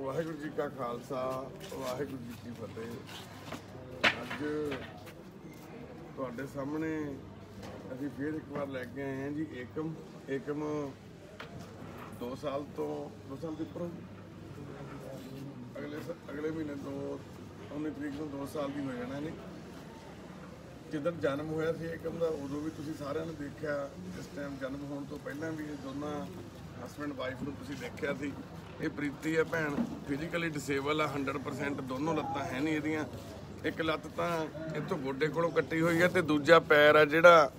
ਵਾਹਿਗੁਰੂ ਜੀ ਕਾ ਖਾਲਸਾ ਵਾਹਿਗੁਰੂ ਜੀ ਕੀ ਫਤਿਹ। ਅੱਜ ਤੁਹਾਡੇ ਸਾਹਮਣੇ ਅਸੀਂ ਫਿਰ ਇੱਕ ਵਾਰ ਲੈ ਕੇ ਆਏ ਹਾਂ ਜੀ ਏਕਮ 2 ਸਾਲ ਦੇ ਉੱਪਰ ਅਗਲੇ ਮਹੀਨੇ ਤੋਂ 19 ਤਰੀਕ ਨੂੰ 2 ਸਾਲ ਦੀ ਹੋ ਜਾਣਾ ਇਹਨੇ। ਜਿੱਦਣ ਜਨਮ ਹੋਇਆ ਸੀ ਏਕਮ ਦਾ ਉਦੋਂ ਵੀ ਤੁਸੀਂ ਸਾਰਿਆਂ ਨੇ ਦੇਖਿਆ। ਇਸ ਟਾਈਮ ਜਨਮ ਹੋਣ ਤੋਂ ਪਹਿਲਾਂ ਵੀ ਇਹ ਦੋਨਾਂ ਹਸਬੈਂਡ ਵਾਈਫ ਨੂੰ ਤੁਸੀਂ ਦੇਖਿਆ ਸੀ। ਇਹ ਪ੍ਰੀਤੀ ਹੈ ਭੈਣ, ਫਿਜ਼ੀਕਲੀ ਡਿਸੇਬਲ ਆ 100%। ਦੋਨੋਂ ਲੱਤਾਂ ਹੈ ਨਹੀਂ ਇਹਦੀਆਂ। ਇੱਕ ਲੱਤ ਤਾਂ ਇੱਥੋਂ ਗੋਡੇ ਕੋਲੋਂ ਕੱਟੀ ਹੋਈ ਹੈ ਤੇ ਦੂਜਾ ਪੈਰ ਆ ਜਿਹੜਾ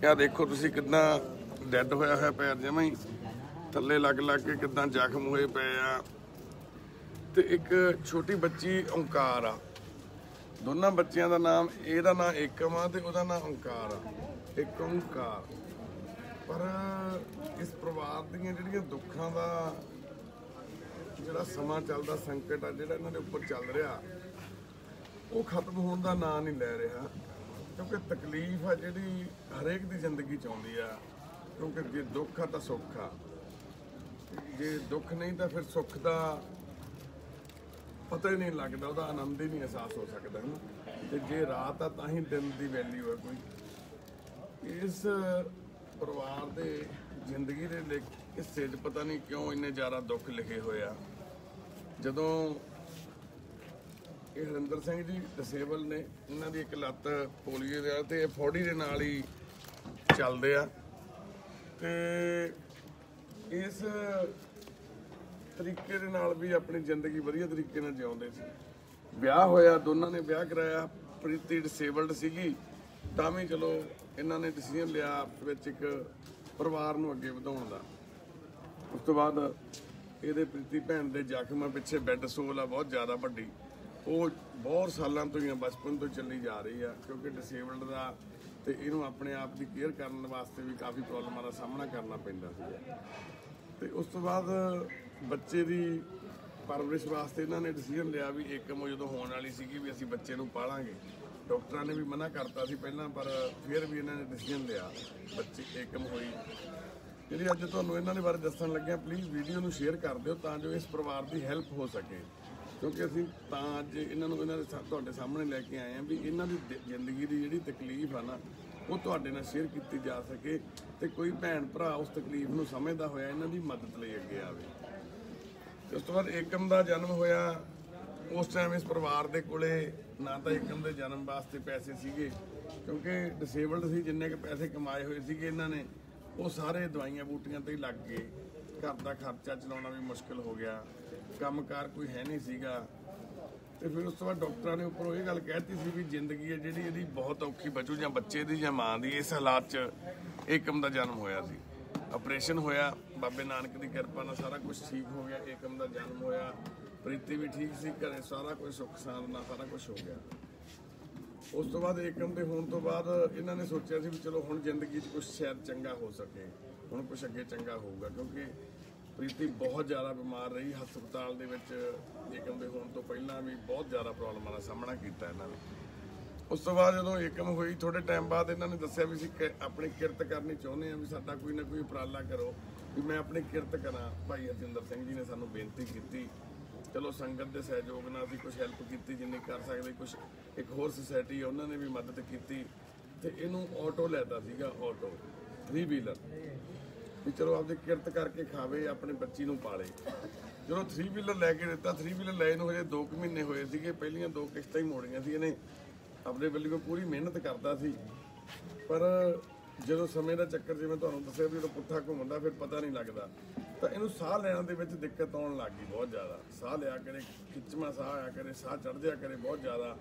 ਆਹ ਦੇਖੋ ਤੁਸੀਂ ਕਿੱਦਾਂ ਡੈਡ ਹੋਇਆ ਹੋਇਆ ਪੈਰ, ਜਮਾਂ ਹੀ ਥੱਲੇ ਲੱਗ ਕੇ ਕਿੱਦਾਂ ਜ਼ਖਮ ਹੋਏ ਪਏ ਆ। ਤੇ ਇੱਕ ਛੋਟੀ ਬੱਚੀ ਓਂਕਾਰ ਆ। ਦੋਨਾਂ ਬੱਚਿਆਂ ਦਾ ਨਾਮ, ਇਹਦਾ ਨਾਮ ਏਕਮ ਆ ਤੇ ਉਹਦਾ ਨਾਮ ਓਂਕਾਰ ਆ, ਇੱਕ ਓਂਕਾਰ। ਪਰ ਇਸ ਪਰਿਵਾਰ ਦੀਆਂ ਜਿਹੜੀਆਂ ਦੁੱਖਾਂ ਦਾ ਜਿਹੜਾ ਸਮਾਂ ਚੱਲਦਾ, ਸੰਕਟ ਆ ਜਿਹੜਾ ਇਹਨਾਂ ਦੇ ਉੱਪਰ ਚੱਲ ਰਿਹਾ, ਉਹ ਖਤਮ ਹੋਣ ਦਾ ਨਾਂ ਨਹੀਂ ਲੈ ਰਿਹਾ। ਕਿਉਂਕਿ ਤਕਲੀਫ ਆ ਜਿਹੜੀ ਹਰੇਕ ਦੀ ਜ਼ਿੰਦਗੀ 'ਚ ਆਉਂਦੀ ਆ। ਕਿਉਂਕਿ ਜੇ ਦੁੱਖ ਆ ਤਾਂ ਸੁੱਖ ਆ, ਜੇ ਦੁੱਖ ਨਹੀਂ ਤਾਂ ਫਿਰ ਸੁੱਖ ਦਾ ਪਤਾ ਹੀ ਨਹੀਂ ਲੱਗਦਾ, ਉਹਦਾ ਆਨੰਦ ਹੀ ਨਹੀਂ ਅਹਿਸਾਸ ਹੋ ਸਕਦਾ ਹੈ ਨਾ। ਤੇ ਜੇ ਰਾਤ ਆ ਤਾਂ ਹੀ ਦਿਨ ਦੀ ਵੈਲਿਊ ਹੈ ਕੋਈ। ਇਸ ਪਰਿਵਾਰ ਦੇ ਜ਼ਿੰਦਗੀ ਦੇ ਹਿੱਸੇ 'ਚ ਪਤਾ ਨਹੀਂ ਕਿਉਂ ਇੰਨੇ ਜ਼ਿਆਦਾ ਦੁੱਖ ਲਿਖੇ ਹੋਏ ਆ। ਜਦੋਂ ਇਹ ਹਰਿੰਦਰ ਸਿੰਘ ਜੀ ਡਿਸੇਬਲ ਨੇ, ਇਹਨਾਂ ਦੀ ਇੱਕ ਲੱਤ ਪੋਲੀਓ ਦੇ ਤੇ ਇਹ ਫੌੜੀ ਦੇ ਨਾਲ ਹੀ ਚੱਲਦੇ ਆ। ਤੇ ਇਸ ਤਰੀਕੇ ਦੇ ਨਾਲ ਵੀ ਆਪਣੀ ਜ਼ਿੰਦਗੀ ਵਧੀਆ ਤਰੀਕੇ ਨਾਲ ਜਿਉਂਦੇ ਸੀ। ਵਿਆਹ ਹੋਇਆ, ਦੋਨਾਂ ਨੇ ਵਿਆਹ ਕਰਾਇਆ। ਪ੍ਰੀਤੀ ਡਿਸੇਬਲਡ ਸੀਗੀ ਤਾਂ ਵੀ ਚਲੋ ਇਹਨਾਂ ਨੇ ਡਿਸੀਜਨ ਲਿਆ ਆਪਸ ਵਿੱਚ ਇੱਕ ਪਰਿਵਾਰ ਨੂੰ ਅੱਗੇ ਵਧਾਉਣ ਦਾ। ਉਸ ਤੋਂ ਬਾਅਦ ਇਹਦੇ ਪ੍ਰੀਤੀ ਭੈਣ ਦੇ ਜ਼ਖਮਾਂ ਪਿੱਛੇ ਬੈੱਡ ਸੋਲ ਆ ਬਹੁਤ ਜ਼ਿਆਦਾ ਵੱਡੀ, ਉਹ ਬਹੁਤ ਸਾਲਾਂ ਤੋਂ ਹੀ ਬਚਪਨ ਤੋਂ ਚੱਲੀ ਜਾ ਰਹੀ ਆ। ਕਿਉਂਕਿ ਡਿਸੇਬਲਡ ਦਾ ਤੇ ਇਹਨੂੰ ਆਪਣੇ ਆਪ ਦੀ ਕੇਅਰ ਕਰਨ ਵਾਸਤੇ ਵੀ ਕਾਫੀ ਪ੍ਰੋਬਲਮਾਂ ਦਾ ਸਾਹਮਣਾ ਕਰਨਾ ਪੈਂਦਾ ਸੀ। ਤੇ ਉਸ ਤੋਂ ਬਾਅਦ ਬੱਚੇ ਦੀ ਪਰਵਰਿਸ਼ ਵਾਸਤੇ ਇਹਨਾਂ ਨੇ ਡਿਸੀਜਨ ਲਿਆ ਵੀ ਏਕਮ ਜਦੋਂ ਹੋਣ ਵਾਲੀ ਸੀਗੀ ਵੀ ਅਸੀਂ ਬੱਚੇ ਨੂੰ ਪਾਲਾਂਗੇ। ਡਾਕਟਰਾਂ ਨੇ ਵੀ ਮਨਾ ਕਰਤਾ ਸੀ ਪਹਿਲਾਂ, ਪਰ ਫਿਰ ਵੀ ਇਹਨਾਂ ਨੇ ਡਿਸੀਜਨ ਲਿਆ, ਬੱਚੇ ਏਕਮ ਹੋਈ। ਜਿਹੜੀ ਅੱਜ ਤੁਹਾਨੂੰ ਇਹਨਾਂ ਦੇ ਬਾਰੇ ਦੱਸਣ ਲੱਗਿਆ, ਪਲੀਜ਼ ਵੀਡੀਓ ਨੂੰ ਸ਼ੇਅਰ ਕਰ ਦਿਓ ਤਾਂ ਜੋ ਇਸ ਪਰਿਵਾਰ ਦੀ ਹੈਲਪ ਹੋ ਸਕੇ। ਕਿਉਂਕਿ ਅਸੀਂ ਤਾਂ ਅੱਜ ਇਹਨਾਂ ਦੇ ਤੁਹਾਡੇ ਸਾਹਮਣੇ ਲੈ ਕੇ ਆਏ ਹਾਂ ਵੀ ਇਹਨਾਂ ਦੀ ਜ਼ਿੰਦਗੀ ਦੀ ਜਿਹੜੀ ਤਕਲੀਫ ਆ ਨਾ, ਉਹ ਤੁਹਾਡੇ ਨਾਲ ਸ਼ੇਅਰ ਕੀਤੀ ਜਾ ਸਕੇ ਤੇ ਕੋਈ ਭੈਣ ਭਰਾ ਉਸ ਤਕਲੀਫ ਨੂੰ ਸਮਝਦਾ ਹੋਇਆ ਇਹਨਾਂ ਦੀ ਮਦਦ ਲਈ ਅੱਗੇ ਆਵੇ। ਉਸ ਤੋਂ ਬਾਅਦ ਏਕਮ ਦਾ ਜਨਮ ਹੋਇਆ। ਉਸ ਟਾਈਮ ਇਸ ਪਰਿਵਾਰ ਦੇ ਕੋਲੇ ਨਾ ਤਾਂ ਏਕਮ ਦੇ ਜਨਮ ਵਾਸਤੇ ਪੈਸੇ ਸੀਗੇ, ਕਿਉਂਕਿ ਡਿਸੇਬਲਡ ਸੀ। ਜਿੰਨੇ ਕੁ ਪੈਸੇ ਕਮਾਏ ਹੋਏ ਸੀਗੇ ਇਹਨਾਂ ਨੇ, ਉਹ ਸਾਰੇ ਦਵਾਈਆਂ ਬੂਟੀਆਂ ਤੇ ਹੀ ਲੱਗ ਗਏ। ਘਰ ਦਾ ਖਰਚਾ ਚਲਾਉਣਾ ਵੀ ਮੁਸ਼ਕਿਲ ਹੋ ਗਿਆ, ਕੰਮਕਾਰ ਕੋਈ ਹੈ ਨਹੀਂ ਸੀਗਾ। ਤੇ ਫਿਰ ਉਸ ਤੋਂ ਬਾਅਦ ਡਾਕਟਰਾਂ ਨੇ ਉੱਪਰੋਂ ਇਹ ਗੱਲ ਕਹਿਤੀ ਸੀ ਵੀ ਜ਼ਿੰਦਗੀ ਹੈ ਜਿਹੜੀ ਇਹਦੀ ਬਹੁਤ ਔਖੀ ਬਚੂ, ਜਾਂ ਬੱਚੇ ਦੀ ਜਾਂ ਮਾਂ ਦੀ। ਇਸ ਹਾਲਾਤ 'ਚ ਏਕਮ ਦਾ ਜਨਮ ਹੋਇਆ ਸੀ। ਆਪਰੇਸ਼ਨ ਹੋਇਆ, ਬਾਬੇ ਨਾਨਕ ਦੀ ਕਿਰਪਾ ਨਾਲ ਸਾਰਾ ਕੁਝ ਠੀਕ ਹੋ ਗਿਆ। ਏਕਮ ਦਾ ਜਨਮ ਹੋਇਆ, ਪ੍ਰੀਤੀ ਵੀ ਠੀਕ ਸੀ, ਘਰੇ ਸਾਰਾ ਕੁਝ ਸੁੱਖ ਸ਼ਾਂਤੀ ਨਾਲ ਸਾਰਾ ਕੁਝ ਹੋ ਗਿਆ। ਉਸ ਤੋਂ ਬਾਅਦ ਏਕਮ ਦੇ ਹੋਣ ਤੋਂ ਬਾਅਦ ਇਹਨਾਂ ਨੇ ਸੋਚਿਆ ਸੀ ਵੀ ਚਲੋ ਹੁਣ ਜ਼ਿੰਦਗੀ 'ਚ ਕੁਝ ਸ਼ਾਇਦ ਚੰਗਾ ਹੋ ਸਕੇ, ਹੁਣ ਕੁਝ ਅੱਗੇ ਚੰਗਾ ਹੋਊਗਾ। ਕਿਉਂਕਿ ਪ੍ਰੀਤੀ ਬਹੁਤ ਜ਼ਿਆਦਾ ਬਿਮਾਰ ਰਹੀ ਹਸਪਤਾਲ ਦੇ ਵਿੱਚ। ਏਕਮ ਦੇ ਹੋਣ ਤੋਂ ਪਹਿਲਾਂ ਵੀ ਬਹੁਤ ਜ਼ਿਆਦਾ ਪ੍ਰੋਬਲਮਾਂ ਦਾ ਸਾਹਮਣਾ ਕੀਤਾ ਇਹਨਾਂ ਨੇ। ਉਸ ਤੋਂ ਬਾਅਦ ਜਦੋਂ ਏਕਮ ਹੋਈ, ਥੋੜੇ ਟਾਈਮ ਬਾਅਦ ਇਹਨਾਂ ਨੇ ਦੱਸਿਆ ਵੀ ਅਸੀਂ ਆਪਣੀ ਕਿਰਤ ਕਰਨੀ ਚਾਹੁੰਦੇ ਹਾਂ, ਵੀ ਸਾਡਾ ਕੋਈ ਨਾ ਕੋਈ ਉਪਰਾਲਾ ਕਰੋ ਵੀ ਮੈਂ ਆਪਣੀ ਕਿਰਤ ਕਰਾਂ। ਭਾਈ ਹਰਜਿੰਦਰ ਸਿੰਘ ਜੀ ਨੇ ਸਾਨੂੰ ਬੇਨਤੀ ਕੀਤੀ। ਚਲੋ ਸੰਗਤ ਦੇ ਸਹਿਯੋਗ ਨਾਲ ਅਸੀਂ ਕੁਝ ਹੈਲਪ ਕੀਤੀ ਜਿੰਨੀ ਕਰ ਸਕਦੇ। ਕੁਝ ਇੱਕ ਹੋਰ ਸੁਸਾਇਟੀ ਉਹਨਾਂ ਨੇ ਵੀ ਮਦਦ ਕੀਤੀ ਤੇ ਇਹਨੂੰ ਆਟੋ ਲੈਤਾ ਸੀਗਾ, ਆਟੋ 3 ਵੀਲਰ, ਵੀ ਚਲੋ ਆਪਦੀ ਕਿਰਤ ਕਰਕੇ ਖਾਵੇ, ਆਪਣੇ ਬੱਚੀ ਨੂੰ ਪਾਲੇ। ਜਦੋਂ 3 ਵੀਲਰ ਲੈ ਕੇ ਦਿੱਤਾ, 3 ਵੀਲਰ ਲੈ ਨੂੰ ਹਜੇ 2 ਮਹੀਨੇ ਹੋਏ ਸੀਗੇ। ਪਹਿਲੀਆਂ 2 ਕਿਸ਼ਤਾਂ ਹੀ ਮੋੜੀਆਂ ਸੀ ਇਹਨੇ। ਆਪਣੇ ਵੱਲੋਂ ਪੂਰੀ ਮਿਹਨਤ ਕਰਦਾ ਸੀ, ਪਰ ਜਦੋਂ ਸਮੇਂ ਦਾ ਚੱਕਰ, ਜਿਵੇਂ ਤੁਹਾਨੂੰ ਦੱਸਿਆ ਵੀ ਜਦੋਂ ਪੁੱਠਾ ਘੁੰਮਦਾ ਫਿਰ ਪਤਾ ਨਹੀਂ ਲੱਗਦਾ, ਤਾਂ ਇਹਨੂੰ ਸਾਹ ਲੈਣ ਦੇ ਵਿੱਚ ਦਿੱਕਤ ਆਉਣ ਲੱਗ ਗਈ ਬਹੁਤ ਜ਼ਿਆਦਾ। ਸਾਹ ਲਿਆ ਕਰੇ, ਖਿੱਚਵਾਂ ਸਾਹ ਆਇਆ ਕਰੇ, ਸਾਹ ਚੜ੍ਹ ਜਿਆ ਕਰੇ ਬਹੁਤ ਜ਼ਿਆਦਾ।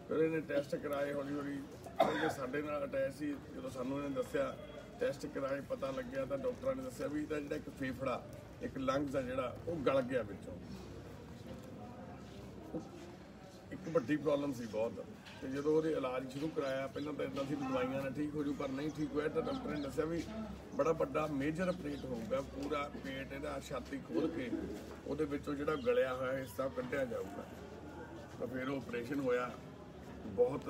ਫਿਰ ਇਹਨੇ ਟੈਸਟ ਕਰਾਏ ਹੌਲੀ ਹੌਲੀ। ਕਿਉਂਕਿ ਸਾਡੇ ਨਾਲ ਅਟੈਚ ਸੀ, ਜਦੋਂ ਸਾਨੂੰ ਇਹਨੇ ਦੱਸਿਆ, ਟੈਸਟ ਕਰਾਏ, ਪਤਾ ਲੱਗਿਆ ਤਾਂ ਡਾਕਟਰਾਂ ਨੇ ਦੱਸਿਆ ਵੀ ਇਹਦਾ ਜਿਹੜਾ ਇੱਕ ਫੇਫੜਾ, ਇੱਕ ਲੰਗਸ ਆ ਜਿਹੜਾ, ਉਹ ਗਲ ਗਿਆ ਵਿੱਚੋਂ। ਇੱਕ ਵੱਡੀ ਪ੍ਰੋਬਲਮ ਸੀ ਬਹੁਤ। ਤੇ ਜਦੋਂ ਉਹਦੇ ਇਲਾਜ ਸ਼ੁਰੂ ਕਰਾਇਆ, ਪਹਿਲਾਂ ਤਾਂ ਇੱਦਾਂ ਸੀ ਦਵਾਈਆਂ ਨਾਲ ਠੀਕ ਹੋ ਜੂ, ਪਰ ਨਹੀਂ ਠੀਕ ਹੋਇਆ। ਤਾਂ ਡਾਕਟਰ ਨੇ ਦੱਸਿਆ ਵੀ ਬੜਾ ਵੱਡਾ ਮੇਜਰ ਆਪਰੇਟ ਹੋਊਗਾ, ਪੂਰਾ ਪੇਟ ਇਹਦਾ ਛਾਤੀ ਖੋਲ ਕੇ ਉਹਦੇ ਵਿੱਚੋਂ ਜਿਹੜਾ ਗਲਿਆ ਹੋਇਆ ਹਿੱਸਾ ਕੱਢਿਆ ਜਾਊਗਾ। ਤਾਂ ਫਿਰ ਉਹ ਆਪਰੇਸ਼ਨ ਹੋਇਆ। ਬਹੁਤ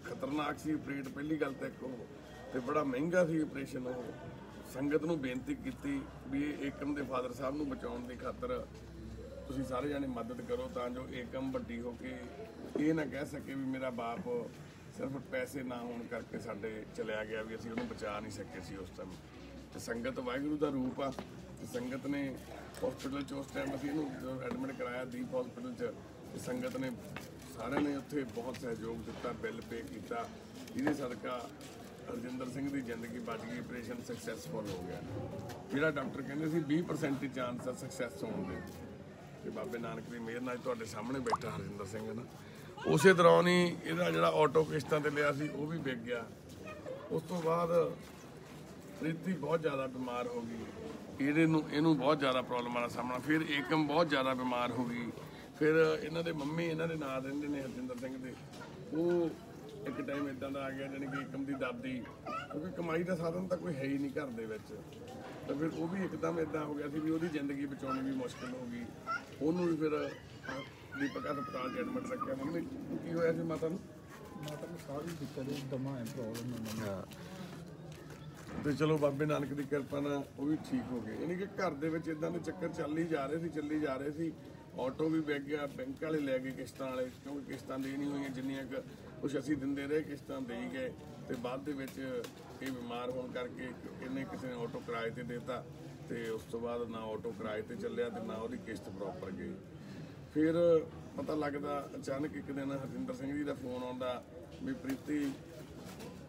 ਖਤਰਨਾਕ ਸੀ ਆਪਰੇਟ, ਪਹਿਲੀ ਗੱਲ ਤਾਂ ਇੱਕ ਉਹ, ਤੇ ਬੜਾ ਮਹਿੰਗਾ ਸੀ ਆਪਰੇਸ਼ਨ ਉਹ। ਸੰਗਤ ਨੂੰ ਬੇਨਤੀ ਕੀਤੀ ਵੀ ਇਹ ਏਕਮ ਦੇ ਫਾਦਰ ਸਾਹਿਬ ਨੂੰ ਬਚਾਉਣ ਦੀ ਖਾਤਰ ਤੁਸੀਂ ਸਾਰੇ ਜਾਣੇ ਮਦਦ ਕਰੋ ਤਾਂ ਜੋ ਏਕਮ ਵੱਡੀ ਹੋ ਕੇ ਇਹ ਨਾ ਕਹਿ ਸਕੇ ਵੀ ਮੇਰਾ ਬਾਪ ਸਿਰਫ ਪੈਸੇ ਨਾ ਹੋਣ ਕਰਕੇ ਸਾਡੇ ਚਲਿਆ ਗਿਆ, ਵੀ ਅਸੀਂ ਉਹਨੂੰ ਬਚਾ ਨਹੀਂ ਸਕੇ ਸੀ ਉਸ ਟਾਈਮ। ਤੇ ਸੰਗਤ ਵਾਹਿਗੁਰੂ ਦਾ ਰੂਪ ਆ, ਤੇ ਸੰਗਤ ਨੇ ਹਸਪੀਟਲ 'ਚ ਉਸ ਟਾਈਮ ਅਸੀਂ ਇਹਨੂੰ ਐਡਮਿਟ ਕਰਾਇਆ ਦੀਪ ਹਸਪੀਟਲ 'ਚ, ਤੇ ਸੰਗਤ ਨੇ ਸਾਰਿਆਂ ਨੇ ਉੱਥੇ ਬਹੁਤ ਸਹਿਯੋਗ ਦਿੱਤਾ, ਬਿੱਲ ਪੇ ਕੀਤਾ, ਜਿਹਦੇ ਸਦਕਾ ਹਰਜਿੰਦਰ ਸਿੰਘ ਦੀ ਜ਼ਿੰਦਗੀ ਬਚ ਗਈ, ਆਪਰੇਸ਼ਨ ਸਕਸੈਸਫੁਲ ਹੋ ਗਿਆ। ਜਿਹੜਾ ਡਾਕਟਰ ਕਹਿੰਦੇ ਸੀ 20% ਹੀ ਚਾਂਸ ਆ ਸਕਸੈਸ ਹੋਣ ਦੇ, ਤੇ ਬਾਬੇ ਨਾਨਕ ਦੀ ਮਿਹਰ ਨਾਲ ਤੁਹਾਡੇ ਸਾਹਮਣੇ ਬੈਠਾ ਹਰਜਿੰਦਰ ਸਿੰਘ ਨਾ। ਉਸੇ ਦੌਰਾਨ ਹੀ ਇਹਦਾ ਜਿਹੜਾ ਆਟੋ ਕਿਸ਼ਤਾਂ ਤੇ ਲਿਆ ਸੀ ਉਹ ਵੀ ਵਿਕ ਗਿਆ। ਉਸ ਤੋਂ ਬਾਅਦ ਪ੍ਰੀਤੀ ਬਹੁਤ ਜ਼ਿਆਦਾ ਬਿਮਾਰ ਹੋ ਗਈ, ਇਹਨੂੰ ਬਹੁਤ ਜ਼ਿਆਦਾ ਪ੍ਰੋਬਲਮਾਂ ਦਾ ਸਾਹਮਣਾ। ਫਿਰ ਏਕਮ ਬਹੁਤ ਜ਼ਿਆਦਾ ਬਿਮਾਰ ਹੋ ਗਈ। ਫਿਰ ਇਹਨਾਂ ਦੇ ਮੰਮੀ ਇਹਨਾਂ ਦੇ ਨਾਲ ਰਹਿੰਦੇ ਨੇ ਹਰਜਿੰਦਰ ਸਿੰਘ ਦੇ, ਉਹ ਇੱਕ ਟਾਈਮ ਇਦਾਂ ਦਾ ਆ ਗਿਆ ਜਾਣੀ ਕਿ ਏਕਮ ਦੀ ਦਾਦੀ, ਕਿਉਂਕਿ ਕਮਾਈ ਦਾ ਸਾਧਨ ਤਾਂ ਕੋਈ ਹੈ ਹੀ ਨਹੀਂ ਘਰ ਦੇ ਵਿੱਚ, ਤਾਂ ਫਿਰ ਉਹ ਵੀ ਇੱਕਦਮ ਇਦਾਂ ਹੋ ਗਿਆ ਸੀ ਵੀ ਉਹਦੀ ਜ਼ਿੰਦਗੀ ਬਚਾਉਣੀ ਵੀ ਮੁਸ਼ਕਿਲ ਹੋ ਗਈ। ਉਹਨੂੰ ਵੀ ਫਿਰ ਦੀਪਕ ਹਸਪਤਾਲ 'ਚ ਐਡਮਿਟ ਰੱਖਿਆ। ਮੰਮੀ ਕੀ ਹੋਇਆ ਸੀ ਮਾਤਾ ਨੂੰ? ਮਾਤਾ ਨੂੰ ਸਾਹ ਦੀ ਦਿੱਕਤ ਹੈ, ਦਮਾ ਹੈ, ਪ੍ਰੋਬਲਮ ਹੈ। ਤੇ ਚਲੋ ਬਾਬੇ ਨਾਨਕ ਦੀ ਕਿਰਪਾ ਨਾਲ ਉਹ ਵੀ ਠੀਕ ਹੋ ਗਏ। ਯਾਨੀ ਕਿ ਘਰ ਦੇ ਵਿੱਚ ਇਦਾਂ ਦੇ ਚੱਕਰ ਚੱਲ ਹੀ ਜਾ ਰਹੇ ਸੀ। ਆਟੋ ਵੀ ਵਿਕ ਗਿਆ, ਬੈਂਕ ਵਾਲੇ ਲੈ ਗਏ ਕਿਸ਼ਤਾਂ ਵਾਲੇ, ਕਿਉਂਕਿ ਕਿਸ਼ਤਾਂ ਦੇ ਨਹੀਂ ਹੋਈਆਂ ਜਿੰਨੀਆਂ ਕੁਛ ਅਸੀਂ ਦਿੰਦੇ ਰਹੇ, ਕਿਸ਼ਤਾਂ ਦੇ ਹੀ ਗਏ। ਤੇ ਬਾਅਦ ਦੇ ਵਿੱਚ ਇਹ ਬਿਮਾਰ ਹੋਣ ਕਰਕੇ ਇਹਨੇ ਕਿਸੇ ਨੇ ਆਟੋ ਕਿਰਾਏ ਤੇ ਦੇਤਾ, ਤੇ ਉਸ ਤੋਂ ਬਾਅਦ ਨਾ ਆਟੋ ਕਿਰਾਏ ਤੇ ਚੱਲਿਆ ਤੇ ਨਾ ਉਹਦੀ ਕਿਸ਼ਤ ਪ੍ਰੋਪਰ ਗਈ। ਫਿਰ ਪਤਾ ਲੱਗਦਾ ਅਚਾਨਕ ਇੱਕ ਦਿਨ ਹਰਜਿੰਦਰ ਸਿੰਘ ਜੀ ਦਾ ਫੋਨ ਆਉਂਦਾ ਵੀ ਪ੍ਰੀਤੀ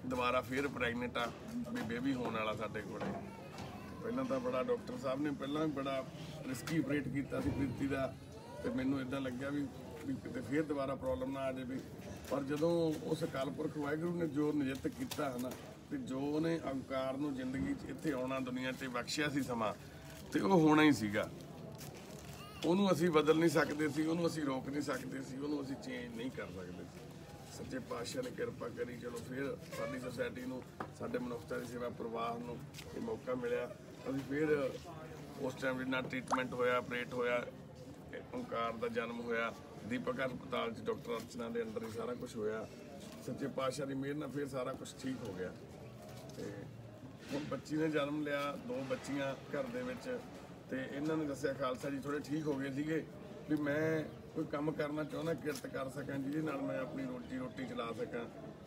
ਦੁਬਾਰਾ ਫਿਰ ਪ੍ਰੈਗਨੈਂਟ ਆ, ਵੀ ਬੇਬੀ ਹੋਣ ਵਾਲਾ ਸਾਡੇ ਕੋਲੇ। ਪਹਿਲਾਂ ਤਾਂ ਬੜਾ ਡਾਕਟਰ ਸਾਹਿਬ ਨੇ ਪਹਿਲਾਂ ਵੀ ਬੜਾ ਰਿਸਕੀ ਆਪਰੇਟ ਕੀਤਾ ਸੀ ਪ੍ਰੀਤੀ ਦਾ, ਤੇ ਮੈਨੂੰ ਇਦਾਂ ਲੱਗਿਆ ਵੀ ਕਿਤੇ ਫਿਰ ਦੁਬਾਰਾ ਪ੍ਰੋਬਲਮ ਨਾ ਆ ਜਾਵੇ। ਪਰ ਜਦੋਂ ਉਸ ਅਕਾਲ ਪੁਰਖ ਵਾਹਿਗੁਰੂ ਨੇ ਜੋ ਨਿਯਤ ਕੀਤਾ ਹੈ ਨਾ, ਤੇ ਜੋ ਉਹਨੇ ਅੰਕਾਰ ਨੂੰ ਜ਼ਿੰਦਗੀ 'ਚ ਇੱਥੇ ਆਉਣਾ ਦੁਨੀਆ 'ਤੇ ਬਖਸ਼ਿਆ ਸੀ ਸਮਾਂ, ਤੇ ਉਹ ਹੋਣਾ ਹੀ ਸੀਗਾ। ਉਹਨੂੰ ਅਸੀਂ ਬਦਲ ਨਹੀਂ ਸਕਦੇ ਸੀ, ਉਹਨੂੰ ਅਸੀਂ ਰੋਕ ਨਹੀਂ ਸਕਦੇ ਸੀ, ਉਹਨੂੰ ਅਸੀਂ ਚੇਂਜ ਨਹੀਂ ਕਰ ਸਕਦੇ ਸੀ। ਸੱਚੇ ਪਾਤਸ਼ਾਹ ਨੇ ਕਿਰਪਾ ਕਰੀ, ਚਲੋ ਫਿਰ ਸਾਡੀ ਸੁਸਾਇਟੀ ਨੂੰ, ਸਾਡੇ ਮਨੁੱਖਤਾ ਦੀ ਸੇਵਾ ਪਰਿਵਾਰ ਨੂੰ ਇਹ ਮੌਕਾ ਮਿਲਿਆ। ਅਸੀਂ ਫਿਰ ਉਸ ਟਾਈਮ ਜਿੰਨਾ ਟ੍ਰੀਟਮੈਂਟ ਹੋਇਆ, ਆਪਰੇਟ ਹੋਇਆ, ਓਂਕਾਰ ਦਾ ਜਨਮ ਹੋਇਆ ਦੀਪਕ ਹਸਪਤਾਲ 'ਚ, ਡਾਕਟਰ ਅਰਚਨਾ ਦੇ ਅੰਦਰ ਹੀ ਸਾਰਾ ਕੁਝ ਹੋਇਆ। ਸੱਚੇ ਪਾਤਸ਼ਾਹ ਦੀ ਮਿਹਰ ਨਾਲ ਫਿਰ ਸਾਰਾ ਕੁਝ ਠੀਕ ਹੋ ਗਿਆ। ਤੇ ਹੁਣ ਬੱਚੀ ਨੇ ਜਨਮ ਲਿਆ, 2 ਬੱਚੀਆਂ ਘਰ ਦੇ ਵਿੱਚ। ਤੇ ਇਹਨਾਂ ਨੇ ਦੱਸਿਆ ਖਾਲਸਾ ਜੀ ਥੋੜੇ ਠੀਕ ਹੋ ਗਏ ਸੀਗੇ ਵੀ ਮੈਂ ਕੋਈ ਕੰਮ ਕਰਨਾ ਚਾਹੁੰਦਾ, ਕਿਰਤ ਕਰ ਸਕਾਂ ਜਿਹਦੇ ਨਾਲ ਮੈਂ ਆਪਣੀ ਰੋਟੀ ਚਲਾ ਸਕਾਂ।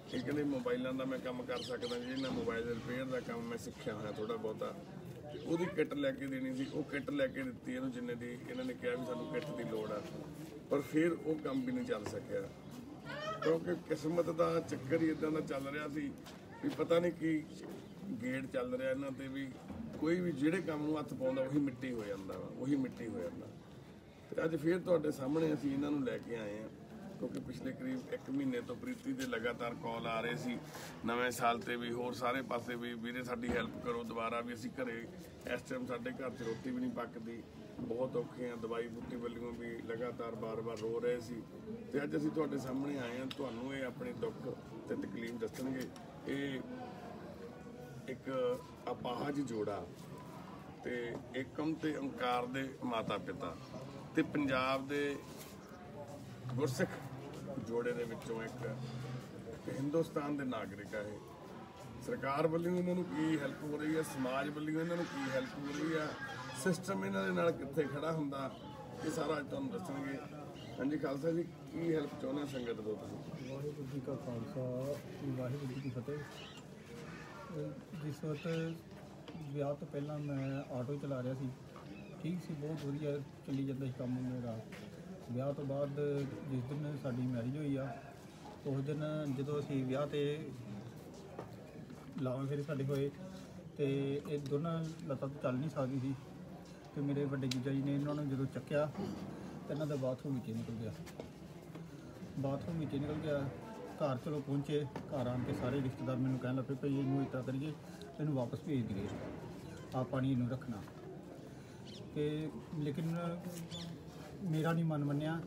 ਇਹ ਕਹਿੰਦੇ ਮੋਬਾਈਲਾਂ ਦਾ ਮੈਂ ਕੰਮ ਕਰ ਸਕਦਾ, ਜਿਹਦੇ ਨਾਲ ਮੋਬਾਈਲ ਰਿਪੇਅਰ ਦਾ ਕੰਮ ਮੈਂ ਸਿੱਖਿਆ ਹੋਇਆ ਥੋੜਾ ਬਹੁਤਾ। ਉਹਦੀ ਕਿੱਟ ਲੈ ਕੇ ਦੇਣੀ ਸੀ, ਉਹ ਕਿੱਟ ਲੈ ਕੇ ਦਿੱਤੀ ਇਹਨੂੰ ਜਿੰਨੇ ਦੀ ਇਹਨਾਂ ਨੇ ਕਿਹਾ ਵੀ ਸਾਨੂੰ ਕਿੱਟ ਦੀ ਲੋੜ ਆ। ਪਰ ਫਿਰ ਉਹ ਕੰਮ ਵੀ ਨਹੀਂ ਚੱਲ ਸਕਿਆ, ਕਿਉਂਕਿ ਕਿਸਮਤ ਦਾ ਚੱਕਰ ਹੀ ਇਦਾਂ ਦਾ ਚੱਲ ਰਿਹਾ ਸੀ ਵੀ ਪਤਾ ਨਹੀਂ ਕੀ ਗੇੜ ਚੱਲ ਰਿਹਾ ਇਹਨਾਂ ਤੇ, ਵੀ ਕੋਈ ਵੀ ਜਿਹੜੇ ਕੰਮ ਨੂੰ ਹੱਥ ਪਾਉਂਦਾ ਉਹੀ ਮਿੱਟੀ ਹੋ ਜਾਂਦਾ ਵਾ, ਉਹੀ ਮਿੱਟੀ ਹੋ ਜਾਂਦਾ। ਤੇ ਅੱਜ ਫਿਰ ਤੁਹਾਡੇ ਸਾਹਮਣੇ ਅਸੀਂ ਇਹਨਾਂ ਨੂੰ ਲੈ ਕੇ ਆਏ ਹਾਂ, ਕਿਉਂਕਿ ਪਿਛਲੇ ਕਰੀਬ 1 ਮਹੀਨੇ ਤੋਂ ਪ੍ਰੀਤੀ ਦੇ ਲਗਾਤਾਰ ਕਾਲ ਆ ਰਹੇ ਸੀ, ਨਵੇਂ ਸਾਲ ਤੇ ਵੀ, ਹੋਰ ਸਾਰੇ ਪਾਸੇ ਵੀ, ਵੀਰੇ ਸਾਡੀ ਹੈਲਪ ਕਰੋ ਦੁਬਾਰਾ। ਵੀ ਅਸੀਂ ਘਰੇ ਇਸ ਟਾਈਮ ਸਾਡੇ ਘਰ 'ਚ ਰੋਟੀ ਵੀ ਨਹੀਂ ਪੱਕਦੀ, ਬਹੁਤ ਔਖੇ ਆ, ਦਵਾਈ ਬੂਟੀ ਵੱਲੋਂ ਵੀ ਲਗਾਤਾਰ ਬਾਰ-ਬਾਰ ਰੋ ਰਹੇ ਸੀ। ਤੇ ਅੱਜ ਅਸੀਂ ਤੁਹਾਡੇ ਸਾਹਮਣੇ ਆਏ ਹਾਂ, ਤੁਹਾਨੂੰ ਇਹ ਆਪਣੇ ਦੁੱਖ ਤੇ ਤਕਲੀਫ ਦੱਸਣਗੇ। ਇਹ ਇੱਕ ਅਪਾਹਜ ਜੋੜਾ ਤੇ ਏਕਮ ਤੇ ਓਂਕਾਰ ਦੇ ਮਾਤਾ ਪਿਤਾ ਤੇ ਪੰਜਾਬ ਦੇ ਗੁਰਸਿੱਖ ਜੋੜੇ ਦੇ ਵਿੱਚੋਂ ਇੱਕ ਹਿੰਦੁਸਤਾਨ ਦੇ ਨਾਗਰਿਕ ਆ। ਇਹ ਸਰਕਾਰ ਵੱਲੋਂ ਇਹਨਾਂ ਨੂੰ ਕੀ ਹੈਲਪ ਹੋ ਰਹੀ ਹੈ, ਸਮਾਜ ਵੱਲੋਂ ਇਹਨਾਂ ਨੂੰ ਕੀ ਹੈਲਪ ਹੋ ਰਹੀ ਆ, ਸਿਸਟਮ ਇਹਨਾਂ ਦੇ ਨਾਲ ਕਿੱਥੇ ਖੜਾ ਹੁੰਦਾ, ਇਹ ਸਾਰਾ ਅੱਜ ਤੁਹਾਨੂੰ ਦੱਸਣਗੇ। ਹਾਂਜੀ ਖਾਲਸਾ ਜੀ, ਕੀ ਹੈਲਪ ਚਾਹੁੰਦੇ ਸੰਗਤ ਤੋਂ ਤੁਸੀਂ? ਵਾਹਿਗੁਰੂ ਜੀ ਕਾ ਖਾਲਸਾ, ਵਾਹਿਗੁਰੂ ਜੀ ਕੀ ਫਤਿਹ। ਜਿਸ ਵਕਤ ਵਿਆਹ ਤੋਂ ਪਹਿਲਾਂ ਮੈਂ ਆਟੋ ਚਲਾ ਰਿਹਾ ਸੀ, ਠੀਕ ਸੀ, ਬਹੁਤ ਵਧੀਆ ਚੱਲੀ ਜਾਂਦਾ ਸੀ ਕੰਮ ਮੇਰਾ। ਵਿਆਹ ਤੋਂ ਬਾਅਦ ਜਿਸ ਦਿਨ ਸਾਡੀ ਮੈਰਿਜ ਹੋਈ ਆ, ਉਸ ਦਿਨ ਜਦੋਂ ਅਸੀਂ ਵਿਆਹ 'ਤੇ ਲਾਵਾਂ ਫੇਰੇ ਸਾਡੇ ਹੋਏ, ਤੇ ਇਹ ਦੋਨਾਂ ਲੱਤਾਂ ਤੋਂ ਚੱਲ ਨਹੀਂ ਸਕਦੀ ਸੀ। ਤੇ ਮੇਰੇ ਵੱਡੇ ਜੀਜਾ ਜੀ ਨੇ ਇਹਨਾਂ ਨੂੰ ਜਦੋਂ ਚੱਕਿਆ ਤਾਂ ਇਹਨਾਂ ਦਾ ਬਾਥਰੂਮ ਵਿੱਚ ਨਿਕਲ ਗਿਆ। ਘਰ ਚਲੋ ਪਹੁੰਚੇ, ਘਰ ਆਣ ਕੇ ਸਾਰੇ ਰਿਸ਼ਤੇਦਾਰ ਮੈਨੂੰ ਕਹਿਣ ਲੱਗੇ ਭਈ ਇਹਨੂੰ ਇੱਦਾਂ ਕਰੀਏ, ਇਹਨੂੰ ਵਾਪਸ ਭੇਜ ਦਈਏ, ਆਪਾਂ ਨਹੀਂ ਇਹਨੂੰ ਰੱਖਣਾ। ਤੇ ਲੇਕਿਨ ਮੇਰਾ ਨਹੀਂ ਮਨ ਮੰਨਿਆ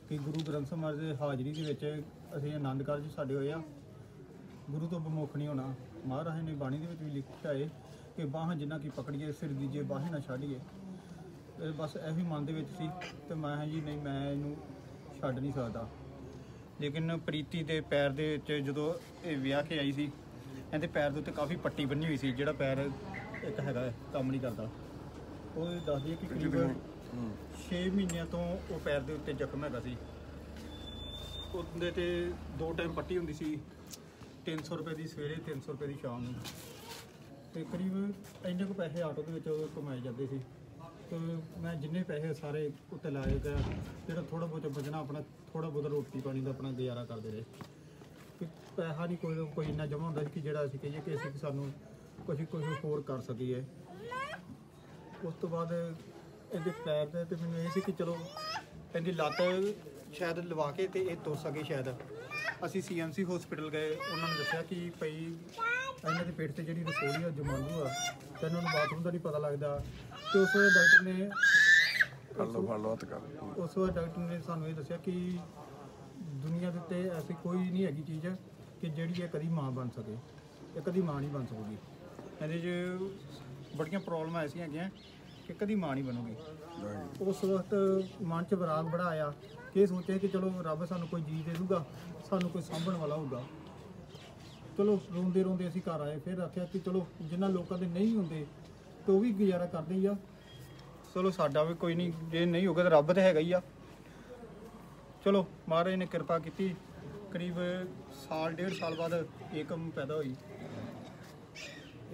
ਕਿ ਗੁਰੂ ਗ੍ਰੰਥ ਸਾਹਿਬ ਮਹਾਰਾਜ ਦੀ ਹਾਜ਼ਰੀ ਦੇ ਵਿੱਚ ਅਸੀਂ ਆਨੰਦ ਕਾਰਜ ਸਾਡੇ ਹੋਏ ਆ, ਗੁਰੂ ਤੋਂ ਬਮੁੱਖ ਨਹੀਂ ਹੋਣਾ। ਮਹਾਰਾਜ ਨੇ ਬਾਣੀ ਦੇ ਵਿੱਚ ਵੀ ਲਿਖਿਆ ਹੈ ਕਿ ਬਾਹਾਂ ਜਿੰਨਾ ਕੀ ਪਕੜੀਏ, ਸਿਰ ਦੀਜੇ ਬਾਹਾਂ ਨਾ ਛੱਡੀਏ। ਬਸ ਇਹੀ ਮਨ ਦੇ ਵਿੱਚ ਸੀ, ਤੇ ਮੈਂ ਜੀ ਨਹੀਂ, ਮੈਂ ਇਹਨੂੰ ਛੱਡ ਨਹੀਂ ਸਕਦਾ। ਲੇਕਿਨ ਪ੍ਰੀਤੀ ਦੇ ਪੈਰ ਦੇ ਵਿੱਚ ਜਦੋਂ ਇਹ ਵਿਆਹ ਕੇ ਆਈ ਸੀ, ਇਹਦੇ ਪੈਰ ਦੇ ਉੱਤੇ ਕਾਫੀ ਪੱਟੀ ਬੰਨੀ ਹੋਈ ਸੀ, ਜਿਹੜਾ ਪੈਰ ਇੱਕ ਹੈਗਾ ਕੰਮ ਨਹੀਂ ਕਰਦਾ। ਉਹ ਦੱਸਦੀ ਹੈ ਕਿ ਕਰੀਬ 6 ਮਹੀਨਿਆਂ ਤੋਂ ਉਹ ਪੈਰ ਦੇ ਉੱਤੇ ਜ਼ਖਮ ਹੈਗਾ ਸੀ। ਉਹਦੇ ਤੇ 2 ਟਾਈਮ ਪੱਟੀ ਹੁੰਦੀ ਸੀ, 300 ਰੁਪਏ ਦੀ ਸਵੇਰੇ, 300 ਰੁਪਏ ਦੀ ਸ਼ਾਮ ਨੂੰ, ਤੇ ਕਰੀਬ ਇੰਨੇ ਕੁ ਪੈਸੇ ਆਟੋ ਦੇ ਵਿੱਚ ਕਮਾਏ ਜਾਂਦੇ ਸੀ। ਤੇ ਮੈਂ ਜਿੰਨੇ ਪੈਸੇ ਸਾਰੇ ਉੱਤੇ ਲਾਏ ਗਿਆ, ਜਿਹੜਾ ਥੋੜ੍ਹਾ ਬਹੁਤ ਬਚਣਾ ਆਪਣਾ ਥੋੜ੍ਹਾ ਬਹੁਤ ਰੋਟੀ ਪਾਣੀ ਦਾ ਆਪਣਾ ਗੁਜ਼ਾਰਾ ਕਰਦੇ ਰਹੇ। ਕਿ ਪੈਸਾ ਨਹੀਂ ਕੋਈ ਇੰਨਾ ਜਮ੍ਹਾਂ ਹੁੰਦਾ ਸੀ ਕਿ ਜਿਹੜਾ ਅਸੀਂ ਕਹੀਏ ਕਿ ਅਸੀਂ ਸਾਨੂੰ ਕੁਝ ਹੋਰ ਕਰ ਸਕੀਏ। ਉਸ ਤੋਂ ਬਾਅਦ ਇਹਦੇ ਪੈਰ ਦੇ ਤੇ ਮੈਨੂੰ ਇਹ ਸੀ ਕਿ ਚਲੋ ਇਹਦੀ ਲੱਤ ਸ਼ਾਇਦ ਲਵਾ ਕੇ ਤੇ ਇਹ ਤੁਰ ਸਕੇ ਸ਼ਾਇਦ। ਅਸੀਂ CMC ਹਸਪੀਟਲ ਗਏ, ਉਹਨਾਂ ਨੇ ਦੱਸਿਆ ਕਿ ਭਈ ਇਹਨਾਂ ਦੇ ਪੇਟ ਤੇ ਜਿਹੜੀ ਰਸੋਲੀ ਆ ਜਮਾਂਦੂ ਆ ਤੇ ਇਹਨਾਂ ਨੂੰ ਬਾਥਰੂਮ ਦਾ ਨਹੀਂ ਪਤਾ ਲੱਗਦਾ। ਤੇ ਉਸ ਵੇਲੇ ਡਾਕਟਰ ਨੇ ਡਾਕਟਰ ਨੇ ਸਾਨੂੰ ਇਹ ਦੱਸਿਆ ਕਿ ਦੁਨੀਆ ਦੇ ਉੱਤੇ ਐਸੀ ਕੋਈ ਨਹੀਂ ਹੈਗੀ ਚੀਜ਼ ਕਿ ਜਿਹੜੀ ਇਹ ਕਦੀ ਮਾਂ ਬਣ ਸਕੇ, ਇਹ ਕਦੀ ਮਾਂ ਨਹੀਂ ਬਣ ਸਕੂਗੀ। ਇਹਦੇ 'ਚ ਬੜੀਆਂ ਪ੍ਰੋਬਲਮਾਂ ਐਸੀਆਂ ਹੈਗੀਆਂ ਕਿ ਕਦੀ ਮਾਂ ਨਹੀਂ ਬਣੂਗੀ। ਉਸ ਵਕਤ ਮਨ 'ਚ ਵਿਰਾਗ ਬੜਾ ਆਇਆ ਕਿ ਇਹ ਸੋਚਿਆ ਕਿ ਚਲੋ ਰੱਬ ਸਾਨੂੰ ਕੋਈ ਜੀਅ ਦੇ ਦੂਗਾ, ਸਾਨੂੰ ਕੋਈ ਸਾਂਭਣ ਵਾਲਾ ਹੋਊਗਾ। ਚਲੋ ਰੋਂਦੇ ਰੋਂਦੇ ਅਸੀਂ ਘਰ ਆਏ, ਫਿਰ ਆਖਿਆ ਕਿ ਚਲੋ ਜਿਨ੍ਹਾਂ ਲੋਕਾਂ ਦੇ ਨਹੀਂ ਹੁੰਦੇ ਤੇ ਉਹ ਵੀ ਗੁਜ਼ਾਰਾ ਕਰਦੇ ਹੀ ਆ, ਚਲੋ ਸਾਡਾ ਵੀ ਕੋਈ ਨਹੀਂ, ਜੇ ਨਹੀਂ ਹੋਗਾ ਤਾਂ ਰੱਬ ਤਾਂ ਹੈਗਾ ਹੀ ਆ। ਚਲੋ ਮਹਾਰਾਜ ਨੇ ਕਿਰਪਾ ਕੀਤੀ। ਕਰੀਬ ਸਾਲ 1.5 ਸਾਲ ਬਾਅਦ ਏਕਮ ਪੈਦਾ ਹੋਈ।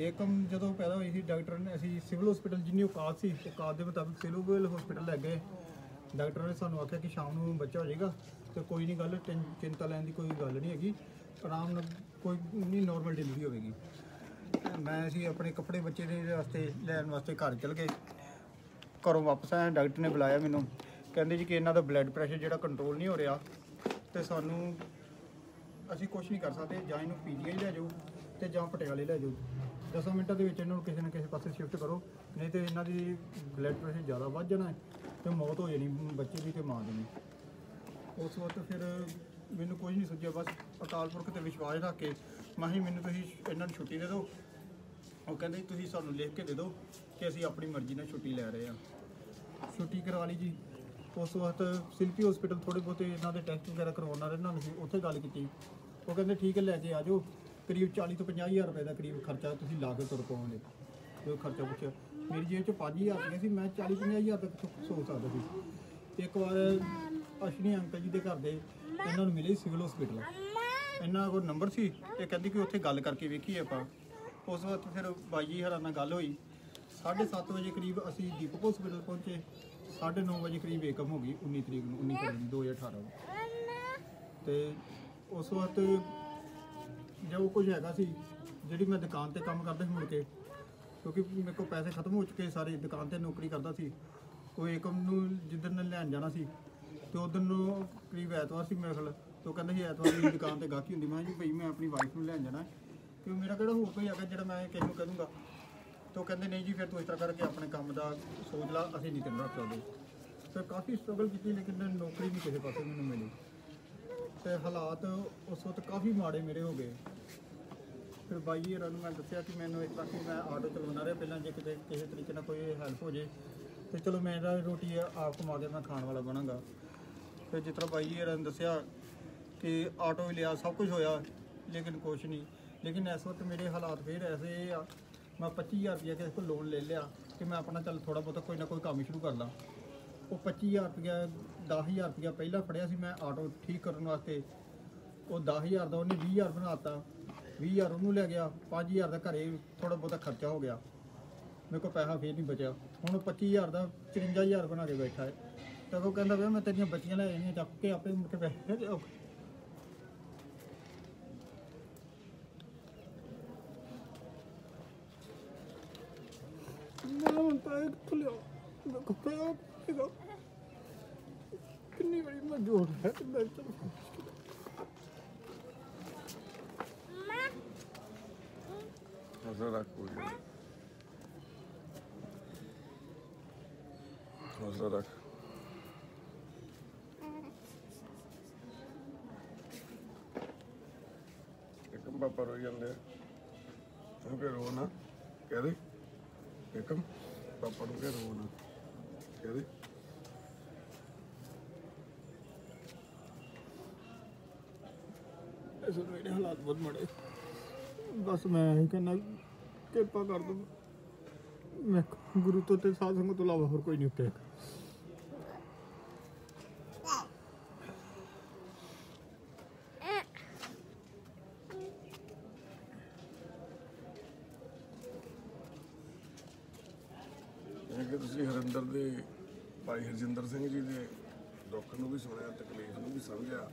ਏਕਮ ਜਦੋਂ ਪੈਦਾ ਹੋਈ ਸੀ, ਡਾਕਟਰ ਨੇ ਅਸੀਂ ਸਿਵਲ ਹਸਪੀਟਲ ਜਿੰਨੀ ਔਕਾਤ ਸੀ ਔਕਾਤ ਦੇ ਮੁਤਾਬਿਕ ਸਿਵਲ ਹਸਪੀਟਲ ਲੈ ਗਏ। ਡਾਕਟਰ ਨੇ ਸਾਨੂੰ ਆਖਿਆ ਕਿ ਸ਼ਾਮ ਨੂੰ ਬੱਚਾ ਹੋ ਜਾਏਗਾ ਤੇ ਕੋਈ ਨਹੀਂ ਗੱਲ, ਚਿੰਤਾ ਲੈਣ ਦੀ ਕੋਈ ਗੱਲ ਨਹੀਂ ਹੈਗੀ, ਆਰਾਮ ਨਾਲ ਕੋਈ ਨਹੀਂ ਨੋਰਮਲ ਡਿਲੀਵਰੀ ਹੋਵੇਗੀ। ਅਸੀਂ ਆਪਣੇ ਕੱਪੜੇ ਬੱਚੇ ਦੇ ਵਾਸਤੇ ਲੈਣ ਵਾਸਤੇ ਘਰ ਚਲ ਗਏ। ਘਰੋਂ ਵਾਪਸ ਆਇਆ, ਡਾਕਟਰ ਨੇ ਬੁਲਾਇਆ ਮੈਨੂੰ, ਕਹਿੰਦੇ ਜੀ ਕਿ ਇਹਨਾਂ ਦਾ ਬਲੱਡ ਪ੍ਰੈਸ਼ਰ ਜਿਹੜਾ ਕੰਟਰੋਲ ਨਹੀਂ ਹੋ ਰਿਹਾ ਤੇ ਸਾਨੂੰ ਅਸੀਂ ਕੁਝ ਨਹੀਂ ਕਰ ਸਕਦੇ, ਜਾਂ ਇਹਨੂੰ PGI ਲੈ ਜਾਓ ਤੇ ਜਾਂ ਪਟਿਆਲੇ ਲੈ ਜਾਓ। 10 ਮਿੰਟਾਂ ਦੇ ਵਿੱਚ ਇਹਨਾਂ ਨੂੰ ਕਿਸੇ ਨਾ ਕਿਸੇ ਪਾਸੇ ਸ਼ਿਫਟ ਕਰੋ, ਨਹੀਂ ਤੇ ਇਹਨਾਂ ਦੀ ਬਲੱਡ ਪ੍ਰੈਸ਼ਰ ਜ਼ਿਆਦਾ ਵੱਧ ਜਾਣਾ ਹੈ ਤੇ ਮੌਤ ਹੋ ਜਾਣੀ ਬੱਚੇ ਦੀ ਤੇ ਮਾਂ ਦੀ। ਉਸ ਵਕਤ ਫਿਰ ਮੈਨੂੰ ਕੁਝ ਨਹੀਂ ਸੁਝਿਆ, ਬਸ ਅਕਾਲ ਪੁਰਖ ਤੇ ਵਿਸ਼ਵਾਸ ਰੱਖ ਕੇ ਮੈਨੂੰ ਤੁਸੀਂ ਇਹਨਾਂ ਨੂੰ ਛੁੱਟੀ ਦੇ ਦਿਓ। ਉਹ ਕਹਿੰਦੇ ਤੁਸੀਂ ਸਾਨੂੰ ਲਿਖ ਕੇ ਦੇ ਦਿਓ ਕਿ ਅਸੀਂ ਆਪਣੀ ਮਰਜ਼ੀ ਨਾਲ ਛੁੱਟੀ ਲੈ ਰਹੇ ਹਾਂ। ਛੁੱਟੀ ਕਰਵਾ ਲਈ ਜੀ। ਉਸ ਵਕਤ ਸਿਲਪੀ ਹਸਪੀਟਲ ਥੋੜ੍ਹੇ ਬਹੁਤੇ ਇਹਨਾਂ ਦੇ ਟੈਸਟ ਵਗੈਰਾ ਕਰਵਾਉਣਾ ਰਹਿਣਾ ਸੀ, ਉੱਥੇ ਗੱਲ ਕੀਤੀ। ਉਹ ਕਹਿੰਦੇ ਠੀਕ ਹੈ ਲੈ ਕੇ ਆ ਜਾਓ, ਕਰੀਬ 40 ਤੋਂ 50 ਹਜ਼ਾਰ ਰੁਪਏ ਦਾ ਕਰੀਬ ਖਰਚਾ ਤੁਸੀਂ ਲਾ ਕੇ ਤੁਰ ਪਾਓਗੇ। ਜੋ ਖਰਚਾ ਪੁੱਛਿਆ, ਮੇਰੀ ਜੇਬ 'ਚ 5,000 ਰੁਪਏ ਸੀ, ਮੈਂ 40-50 ਹਜ਼ਾਰ ਤੱਕ ਸੋਚ ਸਕਦਾ ਸੀ। ਇੱਕ ਵਾਰ ਅਸ਼ਵਨੀ ਅੰਕਲ ਜੀ ਦੇ ਘਰ ਦੇ ਇਹਨਾਂ ਨੂੰ ਮਿਲੇ ਸਿਵਲ ਹਸਪੀਟਲ, ਇਹਨਾਂ ਕੋਲ ਨੰਬਰ ਸੀ ਤੇ ਕਹਿੰਦੀ ਕਿ ਉੱਥੇ ਗੱਲ ਕਰਕੇ ਵੇਖੀਏ ਆਪਾਂ। ਉਸ ਵਕਤ ਫਿਰ ਬਾਈ ਜੀ ਹਰਾਂ ਨਾਲ ਗੱਲ ਹੋਈ। 7:30 ਵਜੇ ਕਰੀਬ ਅਸੀਂ ਦੀਪਕ ਹਸਪੀਟਲ ਪਹੁੰਚੇ। 9:30 ਵਜੇ ਕਰੀਬ ਏਕਮ ਹੋ ਗਈ, 19 ਤਰੀਕ ਨੂੰ 19 ਫਰਵਰੀ 2018 ਨੂੰ। ਤੇ ਉਸ ਵਕਤ ਜੋ ਕੁਝ ਹੈਗਾ ਸੀ, ਜਿਹੜੀ ਮੈਂ ਦੁਕਾਨ ਤੇ ਕੰਮ ਕਰਦਾ ਸੀ ਮੁੜ ਕੇ, ਕਿਉਂਕਿ ਮੇਰੇ ਕੋਲ ਪੈਸੇ ਖਤਮ ਹੋ ਚੁੱਕੇ ਸਾਰੇ, ਦੁਕਾਨ ਤੇ ਨੌਕਰੀ ਕਰਦਾ ਸੀ। ਉਹ ਏਕਮ ਨੂੰ ਜਿੱਦਣ ਲੈਣ ਜਾਣਾ ਸੀ ਤੇ ਉਦੋਂ ਨੂੰ ਕਰੀਬ ਐਤਵਾਰ ਸੀ ਮੇਰੇ ਖਿਆਲ, ਤੇ ਉਹ ਕਹਿੰਦਾ ਸੀ ਐਤਵਾਰ ਦੀ ਦੁਕਾਨ ਤੇ ਗਾਹਕੀ ਹੁੰਦੀ। ਮੈਂ ਜੀ ਭਾਈ ਮੈਂ ਆਪਣੀ ਵਾਈਫ ਨੂੰ ਲੈਣ ਜਾਣਾ, ਕਿ ਮੇਰਾ ਕਿਹੜਾ ਹੋਰ ਕੋਈ ਹੈਗਾ ਜਿਹੜਾ ਮੈਂ ਕਿਸੇ ਨੂੰ ਕਹਿ ਦੂੰਗਾ। ਤੇ ਉਹ ਕਹਿੰਦੇ ਨਹੀਂ ਜੀ ਫਿਰ ਤੂੰ ਇਸ ਤਰ੍ਹਾਂ ਕਰਕੇ ਆਪਣੇ ਕੰਮ ਦਾ ਸੋਚ ਲਾ, ਅਸੀਂ ਨਹੀਂ ਤੈਨੂੰ ਰੱਖ ਸਕਦੇ। ਫਿਰ ਕਾਫੀ ਸਟਰਗਲ ਕੀਤੀ ਲੇਕਿਨ ਨੌਕਰੀ ਨਹੀਂ ਕਿਸੇ ਪਾਸੇ ਮੈਨੂੰ ਮਿਲੀ ਤੇ ਹਾਲਾਤ ਉਸ ਵਕਤ ਕਾਫੀ ਮਾੜੇ ਮੇਰੇ ਹੋ ਗਏ। ਫਿਰ ਬਾਈ ਜੀ ਹੋਰਾਂ ਨੂੰ ਮੈਂ ਦੱਸਿਆ ਕਿ ਮੈਨੂੰ ਇਸ ਤਰ੍ਹਾਂ ਕਿ ਮੈਂ ਆਟੋ ਚਲਾਉਂਦਾ ਰਿਹਾ ਪਹਿਲਾਂ, ਜੇ ਕਿਤੇ ਕਿਸੇ ਤਰੀਕੇ ਨਾਲ ਕੋਈ ਹੈਲਪ ਹੋ ਜੇ ਤੇ ਚਲੋ ਮੇਰਾ ਰੋਟੀ ਆਪ ਕਮਾ ਕੇ ਮੈਂ ਖਾਣ ਵਾਲਾ ਬਣਾਂਗਾ। ਫਿਰ ਜਿਸ ਤਰ੍ਹਾਂ ਬਾਈ ਜੀ ਹੋਰਾਂ ਨੇ ਦੱਸਿਆ ਕਿ ਆਟੋ ਵੀ ਲਿਆ, ਸਭ ਕੁਝ ਹੋਇਆ ਲੇਕਿਨ ਕੁਛ ਨਹੀਂ। ਲੇਕਿਨ ਇਸ ਵਕਤ ਮੇਰੇ ਹਾਲਾਤ ਫਿਰ ਐਸੇ ਆ, ਮੈਂ 25,000 ਰੁਪਇਆ ਕਿਸੇ ਕੋਲ ਲੋਨ ਲੈ ਲਿਆ ਕਿ ਮੈਂ ਆਪਣਾ ਚੱਲ ਥੋੜ੍ਹਾ ਬਹੁਤਾ ਕੋਈ ਨਾ ਕੋਈ ਕੰਮ ਸ਼ੁਰੂ ਕਰ ਲਾਂ। ਉਹ 25,000 ਰੁਪਇਆ 10,000 ਰੁਪਇਆ ਪਹਿਲਾਂ ਫੜਿਆ ਸੀ ਮੈਂ ਆਟੋ ਠੀਕ ਕਰਨ ਵਾਸਤੇ, ਉਹ 10,000 ਦਾ ਉਹਨੇ 20,000 ਬਣਾ ਤਾ। 20,000 ਉਹਨੂੰ ਲੈ ਗਿਆ, 5,000 ਦਾ ਘਰੇ ਥੋੜ੍ਹਾ ਬਹੁਤਾ ਖਰਚਾ ਹੋ ਗਿਆ, ਮੇਰੇ ਕੋਲ ਪੈਸਾ ਫੇਰ ਨਹੀਂ ਬਚਿਆ। ਹੁਣ 25,000 ਦਾ 54,000 ਬਣਾ ਕੇ ਬੈਠਾ ਹੈ। ਤਾਂ ਉਹ ਕਹਿੰਦਾ ਵੀ ਮੈਂ ਤੇਰੀਆਂ ਬੱਚੀਆਂ ਲੈ ਜਾਣੀਆਂ ਚੱਕ ਕੇ ਆਪੇ ਮੁੜ ਕੇ ਪੈਸੇ। ਕਿੰਨੀ ਵਾਰੀ ਮੈਂ ਜੋੜ ਹੈ ਤੇ ਮੈਂ ਹੌਸਲਾ ਰੱਖ, ਕੋਈ ਗੱਲ ਹੌਸਲਾ ਰੱਖ। ਏਕਮ ਪਾਪਾ ਰੋਈ ਜਾਂਦੇ ਆ, ਉਹ ਕਿ ਰੋ ਨਾ ਕਹਿ ਦੇ। ਏਕਮ ਪਾਪਾ ਨੂੰ ਕਹਿ ਰੋ ਨਾ ਕਹਿ ਦੇ। ਮੇਰੇ ਹਾਲਾਤ ਬਹੁਤ ਮਾੜੇ, ਬਸ ਮੈਂ ਇਹੀ ਕਹਿੰਦਾ ਕਿਰਪਾ ਕਰ ਦਿਓ। ਮੈਂ ਗੁਰੂ ਤੋਂ ਤੇ ਸਾਧ ਸੰਗਤ ਤੋਂ ਇਲਾਵਾ ਹੋਰ ਕੋਈ ਨਹੀਂ ਉੱਤੇ। ਕਿ ਤੁਸੀਂ ਹਰਿੰਦਰ ਦੇ ਭਾਈ ਹਰਜਿੰਦਰ ਸਿੰਘ ਜੀ ਦੇ ਦੁੱਖ ਨੂੰ ਵੀ ਸੁਣਿਆ, ਤਕਲੀਫ ਨੂੰ ਵੀ ਸਮਝਿਆ।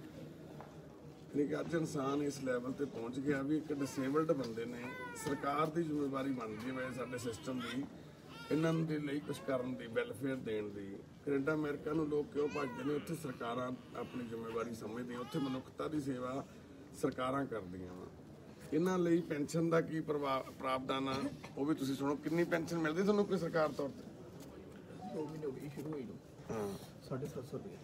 ਕਿ ਅੱਜ ਇਨਸਾਨ ਇਸ ਲੈਵਲ ਤੇ ਪਹੁੰਚ ਗਿਆ ਵੀ ਇੱਕ ਡਿਸੇਬਲਡ ਬੰਦੇ ਨੇ ਸਰਕਾਰ ਦੀ ਜ਼ਿੰਮੇਵਾਰੀ ਬਣਦੀ ਹੈ ਸਾਡੇ ਸਿਸਟਮ ਦੀ, ਇਹਨਾਂ ਦੇ ਲਈ ਕੁਝ ਕਰਨ ਦੀ, ਵੈਲਫੇਅਰ ਦੇਣ ਦੀ। ਕੈਨੇਡਾ ਅਮਰੀਕਾ ਨੂੰ ਲੋਕ ਕਿਉਂ ਭੱਜਦੇ ਨੇ? ਉੱਥੇ ਸਰਕਾਰਾਂ ਆਪਣੀ ਜ਼ਿੰਮੇਵਾਰੀ ਸਮਝਦੀਆਂ, ਉੱਥੇ ਮਨੁੱਖਤਾ ਦੀ ਸੇਵਾ ਸਰਕਾਰਾਂ ਕਰਦੀਆਂ ਵਾ। ਇਹਨਾਂ ਲਈ ਪੈਨਸ਼ਨ ਦਾ ਕੀ ਪ੍ਰਾਵਧਾਨ ਆ ਉਹ ਵੀ ਤੁਸੀਂ ਸੁਣੋ। ਕਿੰਨੀ ਪੈਨਸ਼ਨ ਮਿਲਦੀ ਤੁਹਾਨੂੰ ਕੋਈ ਸਰਕਾਰ ਤੌਰ ਤੇ? 2 ਮਹੀਨੇ ਹੋ ਗਏ ਸ਼ੁਰੂ ਹੋਈ ਨੂੰ। ਹਾਂ 750 ਰੁਪਏ।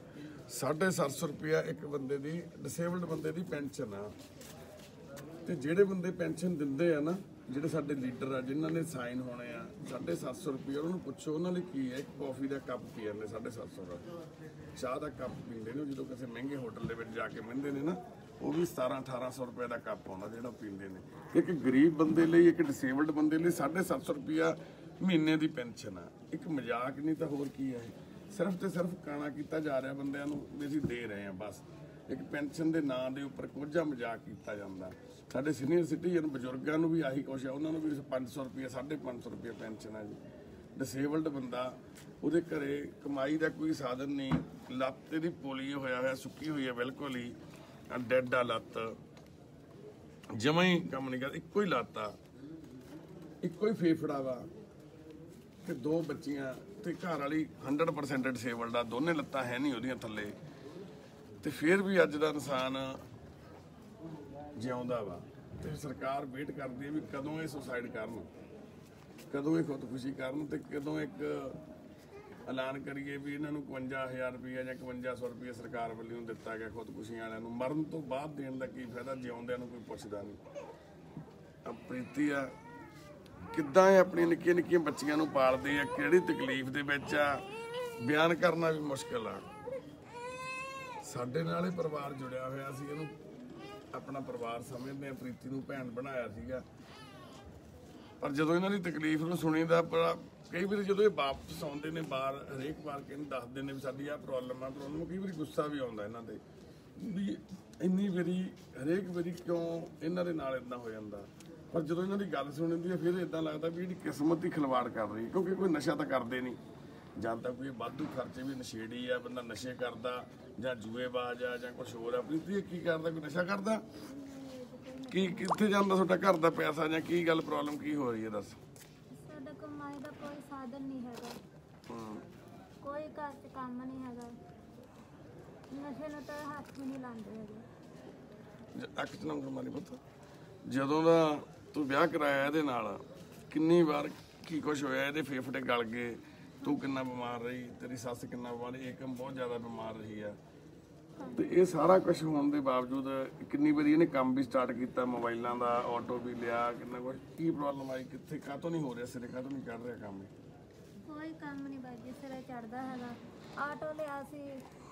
750 ਰੁਪਇਆ ਇੱਕ ਬੰਦੇ ਦੀ, ਡਿਸੇਬਲਡ ਬੰਦੇ ਦੀ ਪੈਨਸ਼ਨ ਆ। ਤੇ ਜਿਹੜੇ ਬੰਦੇ ਪੈਨਸ਼ਨ ਦਿੰਦੇ ਆ ਨਾ, ਜਿਹੜੇ ਸਾਡੇ ਲੀਡਰ ਆ ਜਿਨ੍ਹਾਂ ਨੇ ਸਾਈਨ ਹੋਣੇ ਆ, 750 ਰੁਪਇਆ ਉਹਨਾਂ ਨੂੰ ਪੁੱਛੋ ਉਹਨਾਂ ਲਈ ਕੀ ਹੈ। ਇੱਕ ਕੌਫੀ ਦਾ ਕੱਪ ਪੀ ਜਾਂਦੇ 750 ਦਾ, ਚਾਹ ਦਾ ਕੱਪ ਪੀਂਦੇ ਨੇ ਜਦੋਂ ਕਿਸੇ ਮਹਿੰਗੇ ਹੋਟਲ ਦੇ ਵਿੱਚ ਜਾ ਕੇ ਮਿਲਦੇ ਨੇ ਨਾ, ਉਹ ਵੀ 1700-1800 ਰੁਪਏ ਦਾ ਕੱਪ ਆਉਂਦਾ ਜਿਹੜਾ ਪੀਂਦੇ ਨੇ। ਇੱਕ ਗਰੀਬ ਬੰਦੇ ਲਈ, ਇੱਕ ਡਿਸੇਬਲਡ ਬੰਦੇ ਲਈ 750 ਰੁਪਇਆ ਮਹੀਨੇ ਦੀ ਪੈਨਸ਼ਨ ਆ। ਇੱਕ ਮਜ਼ਾਕ ਨਹੀਂ ਤਾਂ ਹੋਰ ਕੀ ਹੈ। ਸਿਰਫ ਤੇ ਸਿਰਫ ਕਾਣਾ ਕੀਤਾ ਜਾ ਰਿਹਾ ਬੰਦਿਆਂ ਨੂੰ ਵੀ ਅਸੀਂ ਦੇ ਰਹੇ ਹਾਂ ਬਸ। ਇੱਕ ਪੈਨਸ਼ਨ ਦੇ ਨਾਂ ਦੇ ਉੱਪਰ ਕੋਝਾ ਮਜ਼ਾਕ ਕੀਤਾ ਜਾਂਦਾ। ਸਾਡੇ ਸੀਨੀਅਰ ਸਿਟੀਜ਼ਨ ਬਜ਼ੁਰਗਾਂ ਨੂੰ ਵੀ ਆਹੀ ਕੁਛ ਆ, ਉਹਨਾਂ ਨੂੰ ਵੀ 500 ਰੁਪਏ 550 ਰੁਪਏ ਪੈਨਸ਼ਨ ਆ ਜੀ। ਡਿਸੇਬਲਡ ਬੰਦਾ, ਉਹਦੇ ਘਰੇ ਕਮਾਈ ਦਾ ਕੋਈ ਸਾਧਨ ਨਹੀਂ, ਲੱਤ ਇਹਦੀ ਪੋਲੀਓ ਹੋਇਆ, ਸੁੱਕੀ ਹੋਈ ਹੈ ਬਿਲਕੁਲ ਹੀ, ਡੈਡ ਆ ਲੱਤ, ਜਮਾਂ ਹੀ ਕੰਮ ਨਹੀਂ ਕਰਦਾ। ਇੱਕੋ ਹੀ ਲੱਤ ਆ, ਇੱਕੋ ਹੀ ਫੇਫੜਾ ਵਾ, ਤੇ 2 ਬੱਚੀਆਂ, ਤੇ ਘਰ ਵਾਲੀ 100% ਡਿਸੇਬਲਡ ਆ, ਦੋਨੇ ਲੱਤਾਂ ਹੈ ਨਹੀਂ ਉਹਦੀਆਂ ਥੱਲੇ। ਤੇ ਫਿਰ ਵੀ ਅੱਜ ਦਾ ਇਨਸਾਨ ਜਿਉਂਦਾ ਵਾ। ਤੇ ਸਰਕਾਰ ਵੇਟ ਕਰਦੀ ਹੈ ਵੀ ਕਦੋਂ ਇਹ ਸੁਸਾਈਡ ਕਰਨ, ਕਦੋਂ ਇਹ ਖੁਦਕੁਸ਼ੀ ਕਰਨ, ਤੇ ਕਦੋਂ ਇੱਕ ਐਲਾਨ ਕਰੀਏ ਵੀ ਇਹਨਾਂ ਨੂੰ 51000 ਰੁਪਇਆ ਜਾਂ 5100 ਰੁਪਇਆ ਸਰਕਾਰ ਵੱਲੋਂ ਦਿੱਤਾ ਗਿਆ ਖੁਦਕੁਸ਼ੀ ਵਾਲਿਆਂ ਨੂੰ। ਮਰਨ ਤੋਂ ਬਾਅਦ ਦੇਣ ਦਾ ਕੀ ਫਾਇਦਾ, ਜਿਉਂਦਿਆਂ ਨੂੰ ਕੋਈ ਪੁੱਛਦਾ ਨਹੀਂ। ਪ੍ਰੀਤੀ ਆ ਕਿੱਦਾਂ ਇਹ ਆਪਣੀਆਂ ਨਿੱਕੀਆਂ ਨਿੱਕੀਆਂ ਬੱਚੀਆਂ ਨੂੰ ਪਾਲਦੇ ਆ, ਕਿਹੜੀ ਤਕਲੀਫ ਦੇ ਵਿੱਚ ਆ, ਬਿਆਨ ਕਰਨਾ ਵੀ ਮੁਸ਼ਕਿਲ ਆ। ਸਾਡੇ ਨਾਲ ਇਹ ਪਰਿਵਾਰ ਜੁੜਿਆ ਹੋਇਆ ਸੀ, ਇਹਨੂੰ ਆਪਣਾ ਪਰਿਵਾਰ ਸਮਝਦੇ ਆ। ਪ੍ਰੀਤੀ ਨੂੰ ਭੈਣ ਬਣਾਇਆ ਸੀਗਾ, ਪਰ ਜਦੋਂ ਇਹਨਾਂ ਦੀ ਤਕਲੀਫ ਨੂੰ ਸੁਣੀਦਾ, ਪਰ ਕਈ ਵਾਰੀ ਜਦੋਂ ਇਹ ਵਾਪਸ ਆਉਂਦੇ ਨੇ ਬਾਹਰ, ਹਰੇਕ ਵਾਰ ਕਹਿੰਦੇ ਦੱਸਦੇ ਨੇ ਵੀ ਸਾਡੀ ਆਹ ਪ੍ਰੋਬਲਮ ਆ। ਕਈ ਵਾਰੀ ਗੁੱਸਾ ਵੀ ਆਉਂਦਾ ਇਹਨਾਂ ਦੇ ਵੀ ਇੰਨੀ ਵਾਰੀ, ਹਰੇਕ ਵਾਰੀ ਕਿਉਂ ਇਹਨਾਂ ਦੇ ਨਾਲ ਇਦਾਂ ਹੋ ਜਾਂਦਾ। ਪਰ ਜਦੋਂ ਇਹਨਾਂ ਦੀ ਗੱਲ ਸੁਣਦੀ ਹੈ ਫਿਰ ਇਦਾਂ ਲੱਗਦਾ ਵੀ ਜਿਹੜੀ ਕਿਸਮਤ ਹੀ ਖਿਲਵਾੜ ਕਰ ਰਹੀ ਹੈ, ਕਿਉਂਕਿ ਕੋਈ ਨਸ਼ਾ ਤਾਂ ਕਰਦੇ ਨਹੀਂ। ਜਾਂ ਤਾਂ ਕੋਈ ਵਾਧੂ ਖਰਚੇ ਵੀ ਨਸ਼ੇੜੀ ਆ, ਬੰਦਾ ਨਸ਼ੇ ਕਰਦਾ ਜਾਂ ਜੂਏਬਾਜ਼ ਆ ਜਾਂ ਕੁਛ ਹੋਰ ਆ। ਪ੍ਰੀਤੀ ਕੀ ਕਰਦਾ, ਕੋਈ ਨਸ਼ਾ ਕਰਦਾ? ਕੀ ਕਿੱਥੇ ਜਾਂਦਾ ਤੁਹਾਡਾ ਘਰ ਦਾ ਪੈਸਾ, ਜਾਂ ਕੀ ਗੱਲ ਪ੍ਰੋਬਲਮ ਕੀ ਹੋ ਰਹੀ ਹੈ ਦੱਸ? ਸਾਡਾ ਕਮਾਈ ਦਾ ਕੋਈ ਸਾਧਨ ਨਹੀਂ ਹੈਗਾ, ਕੋਈ ਘਰ 'ਚ ਕੰਮ ਨਹੀਂ ਹੈਗਾ, ਨਸ਼ੇ ਨੂੰ ਤਾਂ ਹੱਥ ਵੀ ਨਹੀਂ ਲਾਉਂਦੇ ਹੈਗੇ। ਅੱਖ 'ਚ ਨੰਬਰ ਮਾਰੀ ਪੁੱਤ, ਜਦੋਂ ਦਾ ਤੂੰ ਵਿਆਹ ਕਰਾਇਆ ਇਹਦੇ ਨਾਲ ਕਿੰਨੀ ਵਾਰ ਕੀ ਕੁਛ ਹੋਇਆ? ਇਹਦੇ ਫੇਫੜੇ ਗਲ ਗਏ, ਤੂੰ ਕਿੰਨਾ ਬਿਮਾਰ ਰਹੀ, ਤੇਰੀ ਸੱਸ ਕਿੰਨਾ ਬਿਮਾਰ, ਏਕਮ ਬਹੁਤ ਜ਼ਿਆਦਾ ਬਿਮਾਰ ਰਹੀ ਆ। ਤੇ ਇਹ ਸਾਰਾ ਕੁਝ ਹੋਣ ਦੇ ਬਾਵਜੂਦ ਕਿੰਨੀ ਵਾਰੀ ਇਹਨੇ ਕੰਮ ਵੀ ਸਟਾਰਟ ਕੀਤਾ, ਮੋਬਾਈਲਾਂ ਦਾ, ਆਟੋ ਵੀ ਲਿਆ, ਕਿੰਨਾ ਕੁਝ। ਕੀ ਪ੍ਰੋਬਲਮ ਆਈ, ਕਿੱਥੇ ਕਾਹਤੋਂ ਨਹੀਂ ਹੋ ਰਿਹਾ, ਸਿਰੇ ਕਾਹਤੋਂ ਨਹੀਂ ਚੜ ਰਿਹਾ ਕੰਮ? ਕੋਈ ਕੰਮ ਨਹੀਂ ਬਾਜੀ ਸਿਰੇ ਚੜਦਾ ਹੈਗਾ। ਆਟੋ ਲਿਆ ਸੀ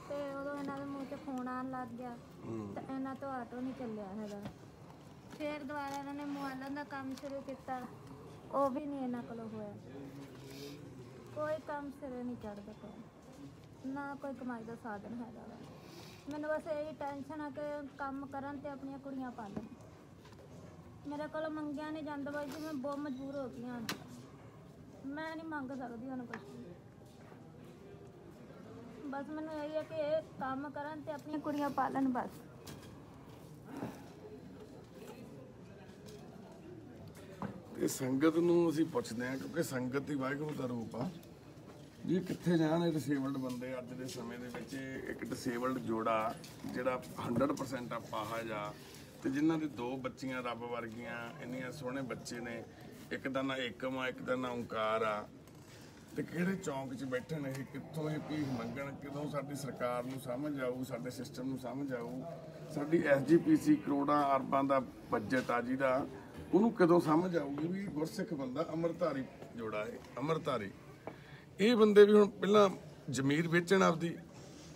ਤੇ ਉਦੋਂ ਇਹਨਾਂ ਦੇ ਮੂੰਹ 'ਚ ਫੋਨ ਆਉਣ ਲੱਗ ਗਿਆ ਤੇ ਇਹਨਾਂ ਤੋਂ ਆਟੋ ਨਹੀਂ ਚੱਲਿਆ ਹੈਗਾ। ਫਿਰ ਦੁਬਾਰਾ ਇਹਨਾਂ ਨੇ ਮੋਬਾਈਲਾਂ ਦਾ ਕੰਮ ਸ਼ੁਰੂ ਕੀਤਾ, ਉਹ ਵੀ ਨਹੀਂ ਇਹਨਾਂ ਕੋਲੋਂ ਹੋਇਆ। ਕੋਈ ਕੰਮ ਸਿਰੇ ਨਹੀਂ ਚੜਦਾ ਪਿਆ, ਨਾ ਕੋਈ ਕਮਾਈ ਦਾ ਸਾਧਨ ਹੈਗਾ ਵਾ। ਮੈਨੂੰ ਬਸ ਇਹੀ ਟੈਨਸ਼ਨ ਆ ਕਿ ਕੰਮ ਕਰਨ ਤੇ ਆਪਣੀਆਂ ਕੁੜੀਆਂ ਪਾਲਣ। ਮੇਰੇ ਕੋਲ ਮੰਗਿਆ ਨਹੀਂ ਜਾਂਦਾ ਬਾਈ ਜੀ, ਮੈਂ ਬਹੁਤ ਮਜਬੂਰ ਹੋ ਗਈ ਹਾਂ। ਮੈਂ ਨਹੀਂ ਮੰਗ ਸਕਦੀ ਹੁਣ ਕੁਛ ਵੀ। ਬਸ ਮੈਨੂੰ ਇਹੀ ਹੈ ਕਿ ਇਹ ਕੰਮ ਕਰਨ ਤੇ ਆਪਣੀਆਂ ਕੁੜੀਆਂ ਪਾਲਣ ਬਸ। ਤੇ ਸੰਗਤ ਨੂੰ ਅਸੀਂ ਪੁੱਛਦੇ ਹਾਂ, ਕਿਉਂਕਿ ਸੰਗਤ ਹੀ ਵਾਹਿਗੁਰੂ ਦਾ ਰੂਪ ਆ, ਵੀ ਕਿੱਥੇ ਜਾਣ ਇਹ ਡਿਸੇਬਲਡ ਬੰਦੇ ਅੱਜ ਦੇ ਸਮੇਂ ਦੇ ਵਿੱਚ। ਇੱਕ ਡਿਸੇਬਲਡ ਜੋੜਾ ਜਿਹੜਾ 100% ਅਪਾਹਜ ਆ, ਤੇ ਜਿਨ੍ਹਾਂ ਦੇ 2 ਬੱਚੀਆਂ ਰੱਬ ਵਰਗੀਆਂ, ਇੰਨੀਆਂ ਸੋਹਣੇ ਬੱਚੇ ਨੇ, ਇੱਕ ਦਾ ਨਾਂ ਏਕਮ ਆ, ਇੱਕ ਦਾ ਨਾਂ ਓਂਕਾਰ ਆ। ਤੇ ਕਿਹੜੇ ਚੌਂਕ 'ਚ ਬੈਠੇ ਨੇ ਇਹ, ਕਿੱਥੋਂ ਇਹ ਭੀਖ ਮੰਗਣ? ਕਦੋਂ ਸਾਡੀ ਸਰਕਾਰ ਨੂੰ ਸਮਝ ਆਊ, ਸਾਡੇ ਸਿਸਟਮ ਨੂੰ ਸਮਝ ਆਊ? ਸਾਡੀ SGPC ਕਰੋੜਾਂ ਅਰਬਾਂ ਦਾ ਬਜਟ ਆ ਜਿਹਦਾ, ਉਹਨੂੰ ਕਦੋਂ ਸਮਝ ਆਊਗੀ ਵੀ ਗੁਰਸਿੱਖ ਬੰਦਾ ਅੰਮ੍ਰਿਤਧਾਰੀ ਜੋੜਾ ਹੈ, ਅੰਮ੍ਰਿਤਧਾਰੀ। ਇਹ ਬੰਦੇ ਵੀ ਹੁਣ ਪਹਿਲਾਂ ਜ਼ਮੀਰ ਵੇਚਣ ਆਪਦੀ,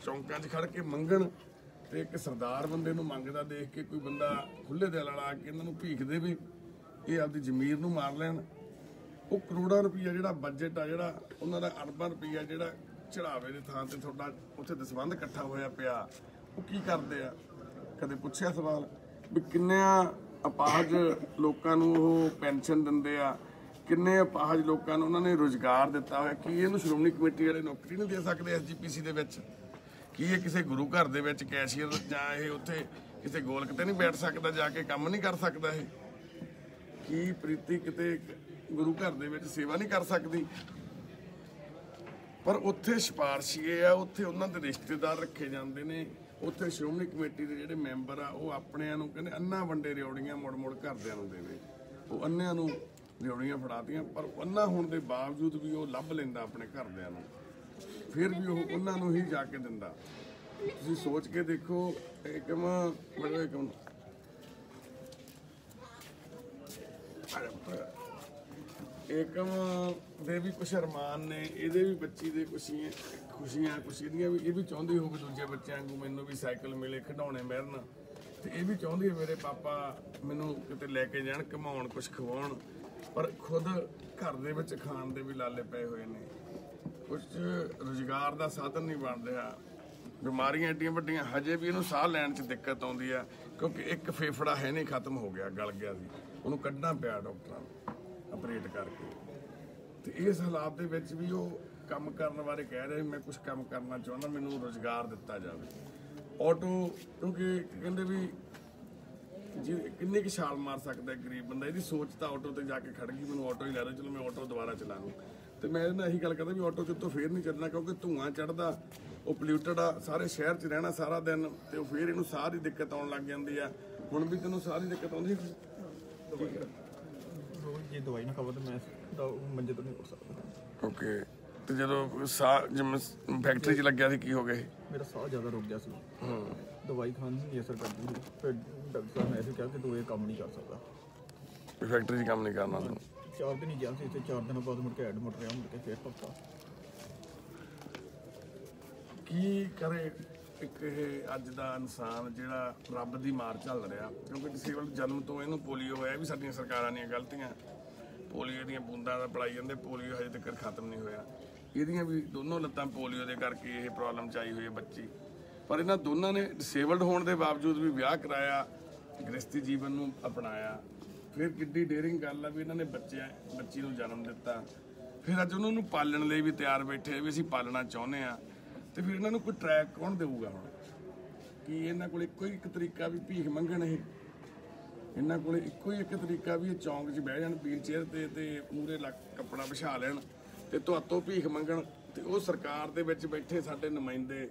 ਚੌਂਕਾਂ 'ਚ ਖੜ ਕੇ ਮੰਗਣ, ਤੇ ਇੱਕ ਸਰਦਾਰ ਬੰਦੇ ਨੂੰ ਮੰਗਦਾ ਦੇਖ ਕੇ ਕੋਈ ਬੰਦਾ ਖੁੱਲੇ ਦਿਲ ਵਾਲਾ ਆ ਕੇ ਇਹਨਾਂ ਨੂੰ ਭੀਖ ਦੇਵੇ, ਇਹ ਆਪਦੀ ਜ਼ਮੀਰ ਨੂੰ ਮਾਰ ਲੈਣ। ਉਹ ਕਰੋੜਾਂ ਰੁਪਈਆ ਜਿਹੜਾ ਬਜਟ ਆ, ਜਿਹੜਾ ਉਹਨਾਂ ਦਾ ਅਰਬਾਂ ਰੁਪਈਆ ਜਿਹੜਾ ਚੜਾਵੇ ਦੀ ਥਾਂ ਤੇ ਤੁਹਾਡਾ ਉੱਥੇ ਦਸਵੰਧ ਇਕੱਠਾ ਹੋਇਆ ਪਿਆ, ਉਹ ਕੀ ਕਰਦੇ ਆ? ਕਦੇ ਪੁੱਛਿਆ ਸਵਾਲ ਵੀ ਕਿੰਨਿਆਂ ਅਪਾਹਜ ਲੋਕਾਂ ਨੂੰ ਉਹ ਪੈਨਸ਼ਨ ਦਿੰਦੇ ਆ? ਕਿੰਨੇ ਅਪਾਹਜ ਲੋਕਾਂ ਨੂੰ ਉਹਨਾਂ ਨੇ ਰੁਜ਼ਗਾਰ ਦਿੱਤਾ ਹੋਇਆ। ਕੀ ਇਹਨੂੰ ਸ਼੍ਰੋਮਣੀ ਕਮੇਟੀ ਵਾਲੇ ਨੌਕਰੀ ਨਹੀਂ ਦੇ ਸਕਦੇ ਐਸਜੀਪੀਸੀ ਦੇ ਵਿੱਚ? ਕੀ ਇਹ ਕਿਸੇ ਗੁਰੂ ਘਰ ਦੇ ਵਿੱਚ ਕੈਸ਼ੀਅਰ ਜਾਂ ਇਹ ਉੱਥੇ ਕਿਸੇ ਗੋਲਕ ਤੇ ਨਹੀਂ ਬੈਠ ਸਕਦਾ, ਜਾ ਕੇ ਕੰਮ ਨਹੀਂ ਕਰ ਸਕਦਾ? ਇਹ ਕੀ ਪ੍ਰੀਤੀ ਕਿਤੇ ਗੁਰੂ ਘਰ ਦੇ ਵਿੱਚ ਸੇਵਾ ਨਹੀਂ ਕਰ ਸਕਦੀ? ਪਰ ਉੱਥੇ ਸਿਫਾਰਸ਼ੀਏ ਆ, ਉੱਥੇ ਉਹਨਾਂ ਦੇ ਰਿਸ਼ਤੇਦਾਰ ਰੱਖੇ ਜਾਂਦੇ ਨੇ। ਉੱਥੇ ਸ਼੍ਰੋਮਣੀ ਕਮੇਟੀ ਦੇ ਜਿਹੜੇ ਮੈਂਬਰ ਆ ਉਹ ਆਪਣਿਆਂ ਨੂੰ ਕਹਿੰਦੇ ਅੰਨਾ ਵੰਡੇ ਰਿਓੜੀਆਂ ਮੁੜ ਘਰਦਿਆਂ ਨੂੰ ਦੇਵੇ। ਉਹ ਅੰਨਿਆਂ ਨੂੰ ਰਿਓੜੀਆਂ ਫੜਾਤੀਆਂ, ਪਰ ਅੰਨਾ ਹੋਣ ਦੇ ਬਾਵਜੂਦ ਵੀ ਉਹ ਲੱਭ ਲੈਂਦਾ ਆਪਣੇ ਘਰਦਿਆਂ ਨੂੰ, ਫਿਰ ਵੀ ਉਹ ਉਹਨਾਂ ਨੂੰ ਹੀ ਜਾ ਕੇ ਦਿੰਦਾ। ਤੁਸੀਂ ਸੋਚ ਕੇ ਦੇਖੋ। ਏਕਮ ਦੇ ਵੀ ਕੁਛ ਅਰਮਾਨ ਨੇ, ਇਹਦੇ ਵੀ ਬੱਚੀ ਦੇ ਕੁਛ ਇਹਦੀਆਂ ਵੀ, ਇਹ ਵੀ ਚਾਹੁੰਦੀ ਹੋਵੇ ਦੂਜੇ ਬੱਚਿਆਂ ਨੂੰ ਮੈਨੂੰ ਵੀ ਸਾਈਕਲ ਮਿਲੇ, ਖਿਡੌਣੇ ਮਿਲਣ, ਤੇ ਇਹ ਵੀ ਚਾਹੁੰਦੀ ਹੈ ਮੇਰੇ ਪਾਪਾ ਮੈਨੂੰ ਕਿਤੇ ਲੈ ਕੇ ਜਾਣ, ਘੁਮਾਉਣ, ਕੁਛ ਖਵਾਉਣ, ਪਰ ਖੁਦ ਘਰ ਦੇ ਵਿੱਚ ਖਾਣ ਦੇ ਵੀ ਲਾਲੇ ਪਏ ਹੋਏ ਨੇ। ਕੁਛ ਰੁਜ਼ਗਾਰ ਦਾ ਸਾਧਨ ਨਹੀਂ ਬਣ ਰਿਹਾ। ਬਿਮਾਰੀਆਂ ਐਡੀਆਂ ਵੱਡੀਆਂ, ਹਜੇ ਵੀ ਇਹਨੂੰ ਸਾਹ ਲੈਣ 'ਚ ਦਿੱਕਤ ਆਉਂਦੀ ਆ, ਕਿਉਂਕਿ ਇੱਕ ਫੇਫੜਾ ਹੈ ਨਹੀਂ, ਖਤਮ ਹੋ ਗਿਆ, ਗਲ ਗਿਆ ਸੀ, ਉਹਨੂੰ ਕੱਢਣਾ ਪਿਆ ਡਾਕਟਰਾਂ ਨੂੰ ਆਪਰੇਟ ਕਰਕੇ। ਤੇ ਇਸ ਹਾਲਾਤ ਦੇ ਵਿੱਚ ਵੀ ਉਹ ਕੰਮ ਕਰਨ ਬਾਰੇ ਕਹਿ ਰਹੇ ਮੈਂ ਕੁਝ ਕੰਮ ਕਰਨਾ ਚਾਹੁੰਦਾ, ਮੈਨੂੰ ਰੁਜ਼ਗਾਰ ਦਿੱਤਾ ਜਾਵੇ। ਆਟੋ, ਕਿਉਂਕਿ ਕਹਿੰਦੇ ਵੀ ਜੀ ਕਿੰਨੀ ਕੁ ਛਾਲ ਮਾਰ ਸਕਦਾ ਗਰੀਬ ਬੰਦਾ, ਇਹਦੀ ਸੋਚ ਤਾਂ ਆਟੋ ਤੇ ਜਾ ਕੇ ਖੜ ਗਈ, ਮੈਨੂੰ ਆਟੋ ਹੀ ਲੈ ਦਿਓ, ਚਲੋ ਮੈਂ ਆਟੋ ਦੁਬਾਰਾ ਚਲਾ ਲੂੰ। ਤੇ ਮੈਂ ਇਹਦੇ ਨਾਲ ਇਹੀ ਗੱਲ ਕਰਦਾ ਵੀ ਆਟੋ 'ਚ ਉੱਤੋਂ ਫੇਰ ਨਹੀਂ ਚੱਲਣਾ, ਕਿਉਂਕਿ ਧੂੰਆਂ ਚੜ੍ਹਦਾ, ਉਹ ਪੋਲਿਊਟਡ ਆ, ਸਾਰੇ ਸ਼ਹਿਰ 'ਚ ਰਹਿਣਾ ਸਾਰਾ ਦਿਨ, ਤੇ ਉਹ ਫੇਰ ਇਹਨੂੰ ਸਾਹ ਦੀ ਦਿੱਕਤ ਆਉਣ ਲੱਗ ਜਾਂਦੀ ਆ। ਹੁਣ ਵੀ ਤੈਨੂੰ ਸਾਹ ਦੀ ਦਿੱਕਤ ਆਉਂਦੀ? ਠੀਕ ਹੈ, ਜੇ ਦਵਾਈ ਨਾ ਖਾਵਾਂ ਤਾਂ ਮੈਂ ਮੰਜੇ ਤੋਂ ਨਹੀਂ ਉੱਠ ਸਕਦਾ। ਓਕੇ। ਤੇ ਜਦੋਂ ਸਾਹ ਜਿਵੇਂ ਫੈਕਟਰੀ 'ਚ ਲੱਗਿਆ ਸੀ, ਕੀ ਹੋ ਗਿਆ? ਮੇਰਾ ਸਾਹ ਜ਼ਿਆਦਾ ਰੁਕ ਗਿਆ ਸੀ। ਦਵਾਈ ਖਾਣ ਨਹੀਂ ਅਸਰ ਕਰਦੀ ਸੀ। ਫਿਰ ਡਾਕਟਰ ਸਾਹਿਬ ਨੇ ਇਹ ਕਿਹਾ ਕਿ ਤੂੰ ਇਹ ਕੰਮ ਨਹੀਂ ਕਰ ਸਕਦਾ, ਫੈਕਟਰੀ 'ਚ ਕੰਮ ਨਹੀਂ ਕਰਨਾ ਤੂੰ। 4 ਦਿਨ ਹੀ ਗਿਆ ਸੀ ਇੱਥੇ, 4 ਦਿਨਾਂ ਬਾਅਦ ਮੁੜ ਕੇ ਐਡਮਿਟ ਰਿਹਾ, ਮੁੜ ਕੇ ਫੇਰ ਪੱਕਾ। ਕੀ ਕਰੇ ਇੱਕ ਇਹ ਅੱਜ ਦਾ ਇਨਸਾਨ ਜਿਹੜਾ ਰੱਬ ਦੀ ਮਾਰ ਝੱਲ ਰਿਹਾ, ਕਿਉਂਕਿ ਡਿਸੇਬਲ ਜਨਮ ਤੋਂ ਇਹਨੂੰ ਪੋਲੀਓ ਹੋਇਆ, ਵੀ ਸਾਡੀਆਂ ਸਰਕਾਰਾਂ ਦੀਆਂ ਗਲਤੀਆਂ। ਪੋਲੀਓ ਦੀਆਂ ਬੂੰਦਾਂ ਦਾ ਪਲਾਈ ਜਾਂਦੇ, ਪੋਲੀਓ ਹਜੇ ਤੱਕ ਖਤਮ ਨਹੀਂ ਹੋਇਆ। ਇਹਦੀਆਂ ਵੀ ਦੋਨੋਂ ਲੱਤਾਂ ਪੋਲੀਓ ਦੇ ਕਰਕੇ ਇਹ ਪ੍ਰੋਬਲਮ 'ਚ ਆਈ ਹੋਈ ਹੈ ਬੱਚੀ। ਪਰ ਇਹਨਾਂ ਦੋਨਾਂ ਨੇ ਡਿਸੇਬਲਡ ਹੋਣ ਦੇ ਬਾਵਜੂਦ ਵੀ ਵਿਆਹ ਕਰਾਇਆ, ਗ੍ਰਸਤੀ ਜੀਵਨ ਨੂੰ ਅਪਣਾਇਆ। ਫਿਰ ਕਿੱਡੀ ਡੇਅਰਿੰਗ ਗੱਲ ਆ ਵੀ ਇਹਨਾਂ ਨੇ ਬੱਚੀ ਨੂੰ ਜਨਮ ਦਿੱਤਾ, ਫਿਰ ਅੱਜ ਉਹਨਾਂ ਨੂੰ ਪਾਲਣ ਲਈ ਵੀ ਤਿਆਰ ਬੈਠੇ ਵੀ ਅਸੀਂ ਪਾਲਣਾ ਚਾਹੁੰਦੇ ਹਾਂ। ਤੇ ਫਿਰ ਇਹਨਾਂ ਨੂੰ ਕੋਈ ਟਰੈਕ ਕੌਣ ਦੇਊਗਾ? ਹੁਣ ਕੀ ਇਹਨਾਂ ਕੋਲ ਇੱਕੋ ਹੀ ਇੱਕ ਤਰੀਕਾ ਵੀ ਭੀਖ ਮੰਗਣ? ਇਹਨਾਂ ਕੋਲ ਇੱਕੋ ਹੀ ਇੱਕ ਤਰੀਕਾ ਵੀ ਇਹ ਚੌਂਕ 'ਚ ਬਹਿ ਜਾਣ ਵੀਲ ਚੇਅਰ ਤੇ ਮੂਹਰੇ ਕੱਪੜਾ ਵਿਛਾ ਲੈਣ ਤੇ ਤੁਹਾਤੋਂ ਭੀਖ ਮੰਗਣ। ਤੇ ਉਹ ਸਰਕਾਰ ਦੇ ਵਿੱਚ ਬੈਠੇ ਸਾਡੇ ਨੁਮਾਇੰਦੇ,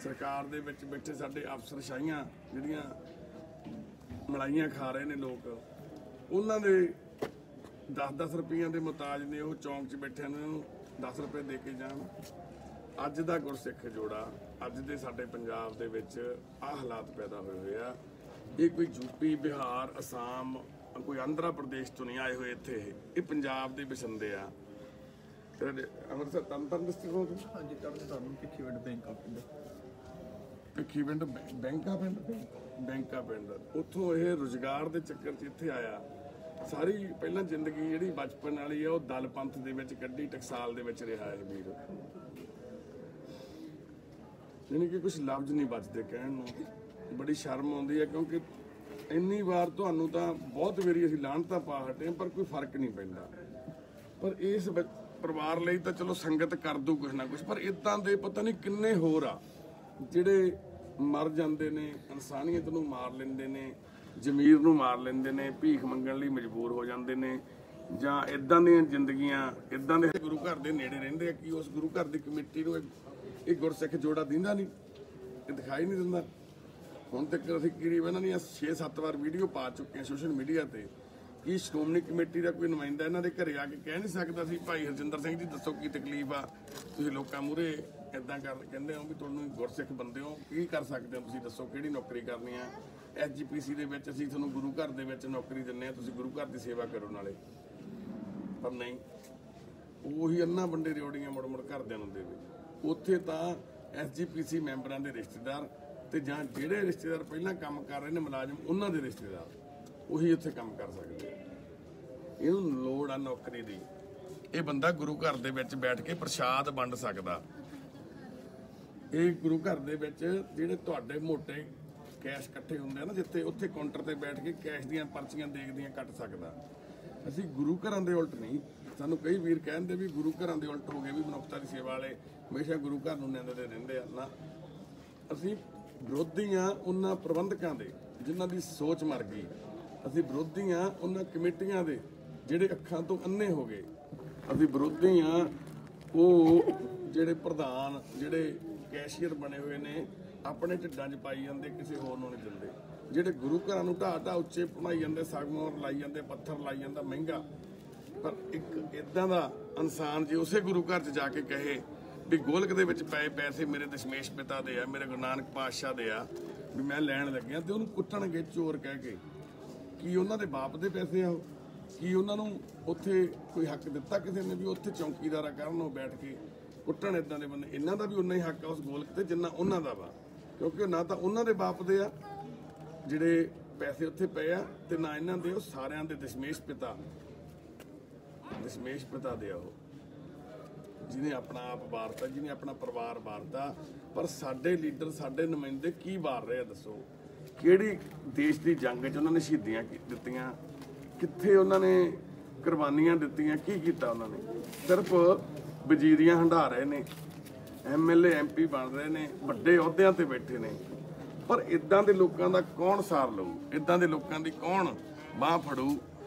ਸਰਕਾਰ ਦੇ ਵਿੱਚ ਬੈਠੇ ਸਾਡੇ ਅਫਸਰਸ਼ਾਹੀਆਂ ਜਿਹੜੀਆਂ ਮਲਾਈਆਂ ਖਾ ਰਹੇ ਨੇ ਲੋਕ, ਉਹਨਾਂ ਦੇ 10-10 ਰੁਪਈਆਂ ਦੇ ਮੁਤਾਜ ਨੇ। ਉਹ ਚੌਂਕ 'ਚ ਬੈਠਿਆਂ ਨੂੰ ਇਹਨੂੰ 10 ਰੁਪਏ ਦੇ ਕੇ ਜਾਣ। ਅੱਜ ਦਾ ਗੁਰਸਿੱਖ ਜੋੜਾ, ਅੱਜ ਦੇ ਸਾਡੇ ਪੰਜਾਬ ਦੇ ਵਿੱਚ ਆਹ ਹਾਲਾਤ ਪੈਦਾ ਹੋਏ ਆ। ਇਹ ਕੋਈ ਯੂਪੀ, ਬਿਹਾਰ, ਅਸਾਮ, ਕੋਈ ਆਂਧਰਾ ਪ੍ਰਦੇਸ਼ ਤੋਂ ਨਹੀਂ ਆਏ ਹੋਏ ਇੱਥੇ, ਇਹ ਪੰਜਾਬ ਦੇ ਵਸਿੰਦੇ ਆ। ਅੰਮ੍ਰਿਤਸਰ ਤਰਨਤਾਰਨ ਡਿਸਟ੍ਰਿਕਟ ਹੋ? ਹਾਂਜੀ, ਤਰਨਤਾਰਨ ਭਿੱਖੀਵਿੰਡ ਬੈਂਕਾ ਪਿੰਡ। ਭਿੱਖੀਵਿੰਡ ਬੈਂਕਾ ਪਿੰਡ, ਉੱਥੋਂ ਇਹ ਰੁਜ਼ਗਾਰ ਦੇ ਚੱਕਰ 'ਚ ਇੱਥੇ ਆਇਆ। ਸਾਰੀ ਪਹਿਲਾਂ ਜ਼ਿੰਦਗੀ ਜਿਹੜੀ ਬਚਪਨ ਵਾਲੀ ਆ ਉਹ ਦਲ ਪੰਥ ਦੇ ਵਿੱਚ ਕੱਢੀ, ਟਕਸਾਲ ਦੇ ਵਿੱਚ ਰਿਹਾ ਇਹ ਵੀਰ। ਯਾਨੀ ਕਿ ਕੁਝ ਲਫ਼ਜ਼ ਨਹੀਂ ਬਚਦੇ ਕਹਿਣ ਨੂੰ, ਬੜੀ ਸ਼ਰਮ ਆਉਂਦੀ ਹੈ, ਕਿਉਂਕਿ ਇੰਨੀ ਵਾਰ ਤੁਹਾਨੂੰ ਤਾਂ ਬਹੁਤ ਵਾਰੀ ਅਸੀਂ ਲਾਹਨਤਾਂ ਪਾ ਹਟੇ ਹਾਂ, ਪਰ ਕੋਈ ਫਰਕ ਨਹੀਂ ਪੈਂਦਾ। ਪਰ ਇਸ ਪਰਿਵਾਰ ਲਈ ਤਾਂ ਚਲੋ ਸੰਗਤ ਕਰ ਦੂ ਕੁਛ ਨਾ ਕੁਛ, ਪਰ ਇਦਾਂ ਦੇ ਪਤਾ ਨਹੀਂ ਕਿੰਨੇ ਹੋਰ ਆ ਜਿਹੜੇ ਮਰ ਜਾਂਦੇ ਨੇ, ਇਨਸਾਨੀਅਤ ਨੂੰ ਮਾਰ ਲੈਂਦੇ ਨੇ, ਜ਼ਮੀਰ ਨੂੰ ਮਾਰ ਲੈਂਦੇ ਨੇ, ਭੀਖ ਮੰਗਣ ਲਈ ਮਜਬੂਰ ਹੋ ਜਾਂਦੇ ਨੇ, ਜਾਂ ਇਦਾਂ ਦੀਆਂ ਜ਼ਿੰਦਗੀਆਂ, ਇਦਾਂ ਦੇ ਗੁਰੂ ਘਰ ਦੇ ਨੇੜੇ ਰਹਿੰਦੇ ਆ। ਕਿ ਉਸ ਗੁਰੂ ਘਰ ਦੀ ਕਮੇਟੀ ਨੂੰ ਇਹ ਗੁਰਸਿੱਖ ਜੋੜਾ ਦਿੰਦਾ ਨਹੀਂ, ਇਹ ਦਿਖਾਈ ਨਹੀਂ ਦਿੰਦਾ। ਹੁਣ ਤੱਕ ਅਸੀਂ ਕਰੀਬ ਇਹਨਾਂ ਦੀਆਂ 6-7 ਵਾਰ ਵੀਡੀਓ ਪਾ ਚੁੱਕੇ ਹਾਂ ਸੋਸ਼ਲ ਮੀਡੀਆ ਤੇ। ਕਿ ਸ਼੍ਰੋਮਣੀ ਕਮੇਟੀ ਦਾ ਕੋਈ ਨੁਮਾਇੰਦਾ ਇਹਨਾਂ ਦੇ ਘਰੇ ਆ ਕੇ ਕਹਿ ਨਹੀਂ ਸਕਦਾ ਸੀ ਭਾਈ ਹਰਜਿੰਦਰ ਸਿੰਘ ਜੀ ਦੱਸੋ ਕੀ ਤਕਲੀਫ ਆ, ਤੁਸੀਂ ਲੋਕਾਂ ਮੂਹਰੇ ਇਦਾਂ ਕਹਿੰਦੇ ਹੋ ਵੀ ਤੁਹਾਨੂੰ ਗੁਰਸਿੱਖ ਬੰਦੇ ਹੋ, ਕੀ ਕਰ ਸਕਦੇ ਹੋ ਤੁਸੀਂ, ਦੱਸੋ ਕਿਹੜੀ ਨੌਕਰੀ ਕਰਨੀ ਆ। ਐਸਜੀਪੀਸੀ ਦੇ ਵਿੱਚ ਅਸੀਂ ਤੁਹਾਨੂੰ ਗੁਰੂ ਘਰ ਦੇ ਵਿੱਚ ਨੌਕਰੀ ਦਿੰਦੇ ਹਾਂ, ਤੁਸੀਂ ਗੁਰੂ ਘਰ ਦੀ ਸੇਵਾ ਕਰੋ ਨਾਲੇ। ਪਰ ਨਹੀਂ, ਉਹੀ ਅੰਨਾ ਵੰਡੇ ਰਿਓੜੀਆਂ ਮੁੜ ਘਰਦਿਆਂ ਨੂੰ ਦੇਵੇ। ਉੱਥੇ ਤਾਂ ਐਸਜੀਪੀਸੀ ਮੈਂਬਰਾਂ ਦੇ ਰਿਸ਼ਤੇਦਾਰ ਤੇ ਜਾਂ ਜਿਹੜੇ ਰਿਸ਼ਤੇਦਾਰ ਪਹਿਲਾਂ ਕੰਮ ਕਰ ਰਹੇ ਨੇ ਮੁਲਾਜ਼ਮ, ਉਹਨਾਂ ਦੇ ਰਿਸ਼ਤੇਦਾਰ, ਉਹੀ ਉੱਥੇ ਕੰਮ ਕਰ ਸਕਦੇ ਆ। ਇਹਨੂੰ ਲੋੜ ਆ ਨੌਕਰੀ ਦੀ। ਇਹ ਬੰਦਾ ਗੁਰੂ ਘਰ ਦੇ ਵਿੱਚ ਬੈਠ ਕੇ ਪ੍ਰਸ਼ਾਦ ਵੰਡ ਸਕਦਾ। ਇਹ ਗੁਰੂ ਘਰ ਦੇ ਵਿੱਚ ਜਿਹੜੇ ਤੁਹਾਡੇ ਮੋਟੇ ਕੈਸ਼ ਇਕੱਠੇ ਹੁੰਦੇ ਆ ਨਾ, ਜਿੱਥੇ ਉੱਥੇ ਕਾਊਂਟਰ ਤੇ ਬੈਠ ਕੇ ਕੈਸ਼ ਦੀਆਂ ਪਰਚੀਆਂ ਦੇਖਦੀਆਂ ਕੱਟ ਸਕਦਾ। ਅਸੀਂ ਗੁਰੂ ਘਰਾਂ ਦੇ ਉਲਟ ਨਹੀਂ। ਸਾਨੂੰ ਕਈ ਵੀਰ ਕਹਿੰਦੇ ਵੀ ਗੁਰੂ ਘਰਾਂ ਦੇ ਉਲਟ ਹੋ ਗਏ, ਵੀ ਮਨੁੱਖਤਾ ਦੀ ਸੇਵਾ ਵਾਲੇ ਹਮੇਸ਼ਾ ਗੁਰੂ ਘਰ ਨੂੰ ਨਿੰਦਦੇ ਰਹਿੰਦੇ ਆ। ਨਾ, ਅਸੀਂ ਵਿਰੋਧੀ ਆ ਉਹਨਾਂ ਪ੍ਰਬੰਧਕਾਂ ਦੇ ਜਿਨ੍ਹਾਂ ਦੀ ਸੋਚ ਮਰ ਗਈ। ਅਸੀਂ ਵਿਰੋਧੀ ਆ ਉਹਨਾਂ ਕਮੇਟੀਆਂ ਦੇ ਜਿਹੜੇ ਅੱਖਾਂ ਤੋਂ ਅੰਨੇ ਹੋ ਗਏ। ਅਸੀਂ ਵਿਰੋਧੀ ਆ ਉਹ ਜਿਹੜੇ ਪ੍ਰਧਾਨ, ਜਿਹੜੇ ਕੈਸ਼ੀਅਰ ਬਣੇ ਹੋਏ ਨੇ, ਆਪਣੇ ਢਿੱਡਾਂ 'ਚ ਪਾਈ ਜਾਂਦੇ, ਕਿਸੇ ਹੋਰ ਨੂੰ ਨਹੀਂ ਦਿੰਦੇ। ਜਿਹੜੇ ਗੁਰੂ ਘਰਾਂ ਨੂੰ ਢਾਹ ਉੱਚੇ ਬਣਾਈ ਜਾਂਦੇ, ਸੰਗਮਰਮਰ ਲਾਈ ਜਾਂਦੇ, ਪੱਥਰ ਲਾਈ ਜਾਂਦਾ ਮਹਿੰਗਾ। ਪਰ ਇੱਕ ਇਦਾਂ ਦਾ ਇਨਸਾਨ ਜੇ ਉਸੇ ਗੁਰੂ ਘਰ 'ਚ ਜਾ ਕੇ ਕਹੇ ਵੀ ਗੋਲਕ ਦੇ ਵਿੱਚ ਪਏ ਪੈਸੇ ਮੇਰੇ ਦਸ਼ਮੇਸ਼ ਪਿਤਾ ਦੇ ਆ, ਮੇਰੇ ਗੁਰੂ ਨਾਨਕ ਪਾਤਸ਼ਾਹ ਦੇ ਆ, ਵੀ ਮੈਂ ਲੈਣ ਲੱਗਿਆ, ਤੇ ਉਹਨੂੰ ਕੁੱਟਣਗੇ ਚੋਰ ਕਹਿ ਕੇ। ਕੀ ਉਹਨਾਂ ਦੇ ਬਾਪ ਦੇ ਪੈਸੇ ਆ ਉਹ? ਕੀ ਉਹਨਾਂ ਨੂੰ ਉੱਥੇ ਕੋਈ ਹੱਕ ਦਿੱਤਾ ਕਿਸੇ ਨੇ ਵੀ ਉੱਥੇ ਚੌਕੀਦਾਰਾ ਕਰਨ, ਉਹ ਬੈਠ ਕੇ ਕੁੱਟਣ ਇਦਾਂ ਦੇ ਬੰਦੇ? ਇਹਨਾਂ ਦਾ ਵੀ ਉਨਾ ਹੀ ਹੱਕ ਆ ਉਸ ਗੋਲਕ ਤੇ ਜਿੰਨਾ ਉਹਨਾਂ ਦਾ ਵਾ, ਕਿਉਂਕਿ ਨਾ ਤਾਂ ਉਹਨਾਂ ਦੇ ਬਾਪ ਦੇ ਆ ਜਿਹੜੇ ਪੈਸੇ ਉੱਥੇ ਪਏ ਆ, ਤੇ ਨਾ ਇਹਨਾਂ ਦੇ। ਉਹ ਸਾਰਿਆਂ ਦੇ ਦਸ਼ਮੇਸ਼ ਪਿਤਾ ਦੇ ਆ ਉਹ, ਜਿਹਨੇ ਆਪਣਾ ਆਪ ਵਾਰਤਾ, ਜਿਹਨੇ ਆਪਣਾ ਪਰਿਵਾਰ ਵਾਰਤਾ। ਪਰ ਸਾਡੇ ਲੀਡਰ, ਸਾਡੇ ਨੁਮਾਇੰਦੇ ਕੀ ਵਾਰ ਰਹੇ ਆ ਦੱਸੋ? ਕਿਹੜੀ ਦੇਸ਼ ਦੀ ਜੰਗ 'ਚ ਉਹਨਾਂ ਨੇ ਸ਼ਹੀਦੀਆਂ ਦਿੱਤੀਆਂ? ਕਿੱਥੇ ਉਹਨਾਂ ਨੇ ਕੁਰਬਾਨੀਆਂ ਦਿੱਤੀਆਂ? ਕੀ ਕੀਤਾ ਉਹਨਾਂ ਨੇ? ਸਿਰਫ ਵਜ਼ੀਰੀਆਂ ਹੰਢਾ ਰਹੇ ਨੇ, MLA MP ਬਣ ਰਹੇ ਨੇ, ਵੱਡੇ ਅਹੁਦਿਆਂ ਤੇ ਬੈਠੇ ਨੇ। ਪਰ ਇਦਾਂ ਦੇ ਲੋਕਾਂ ਦਾ ਕੌਣ ਸਾਰ ਲਊ? ਇਦਾਂ ਦੇ ਲੋਕਾਂ ਦੀ ਕੌਣ ਬਾਹ ਫੜੂ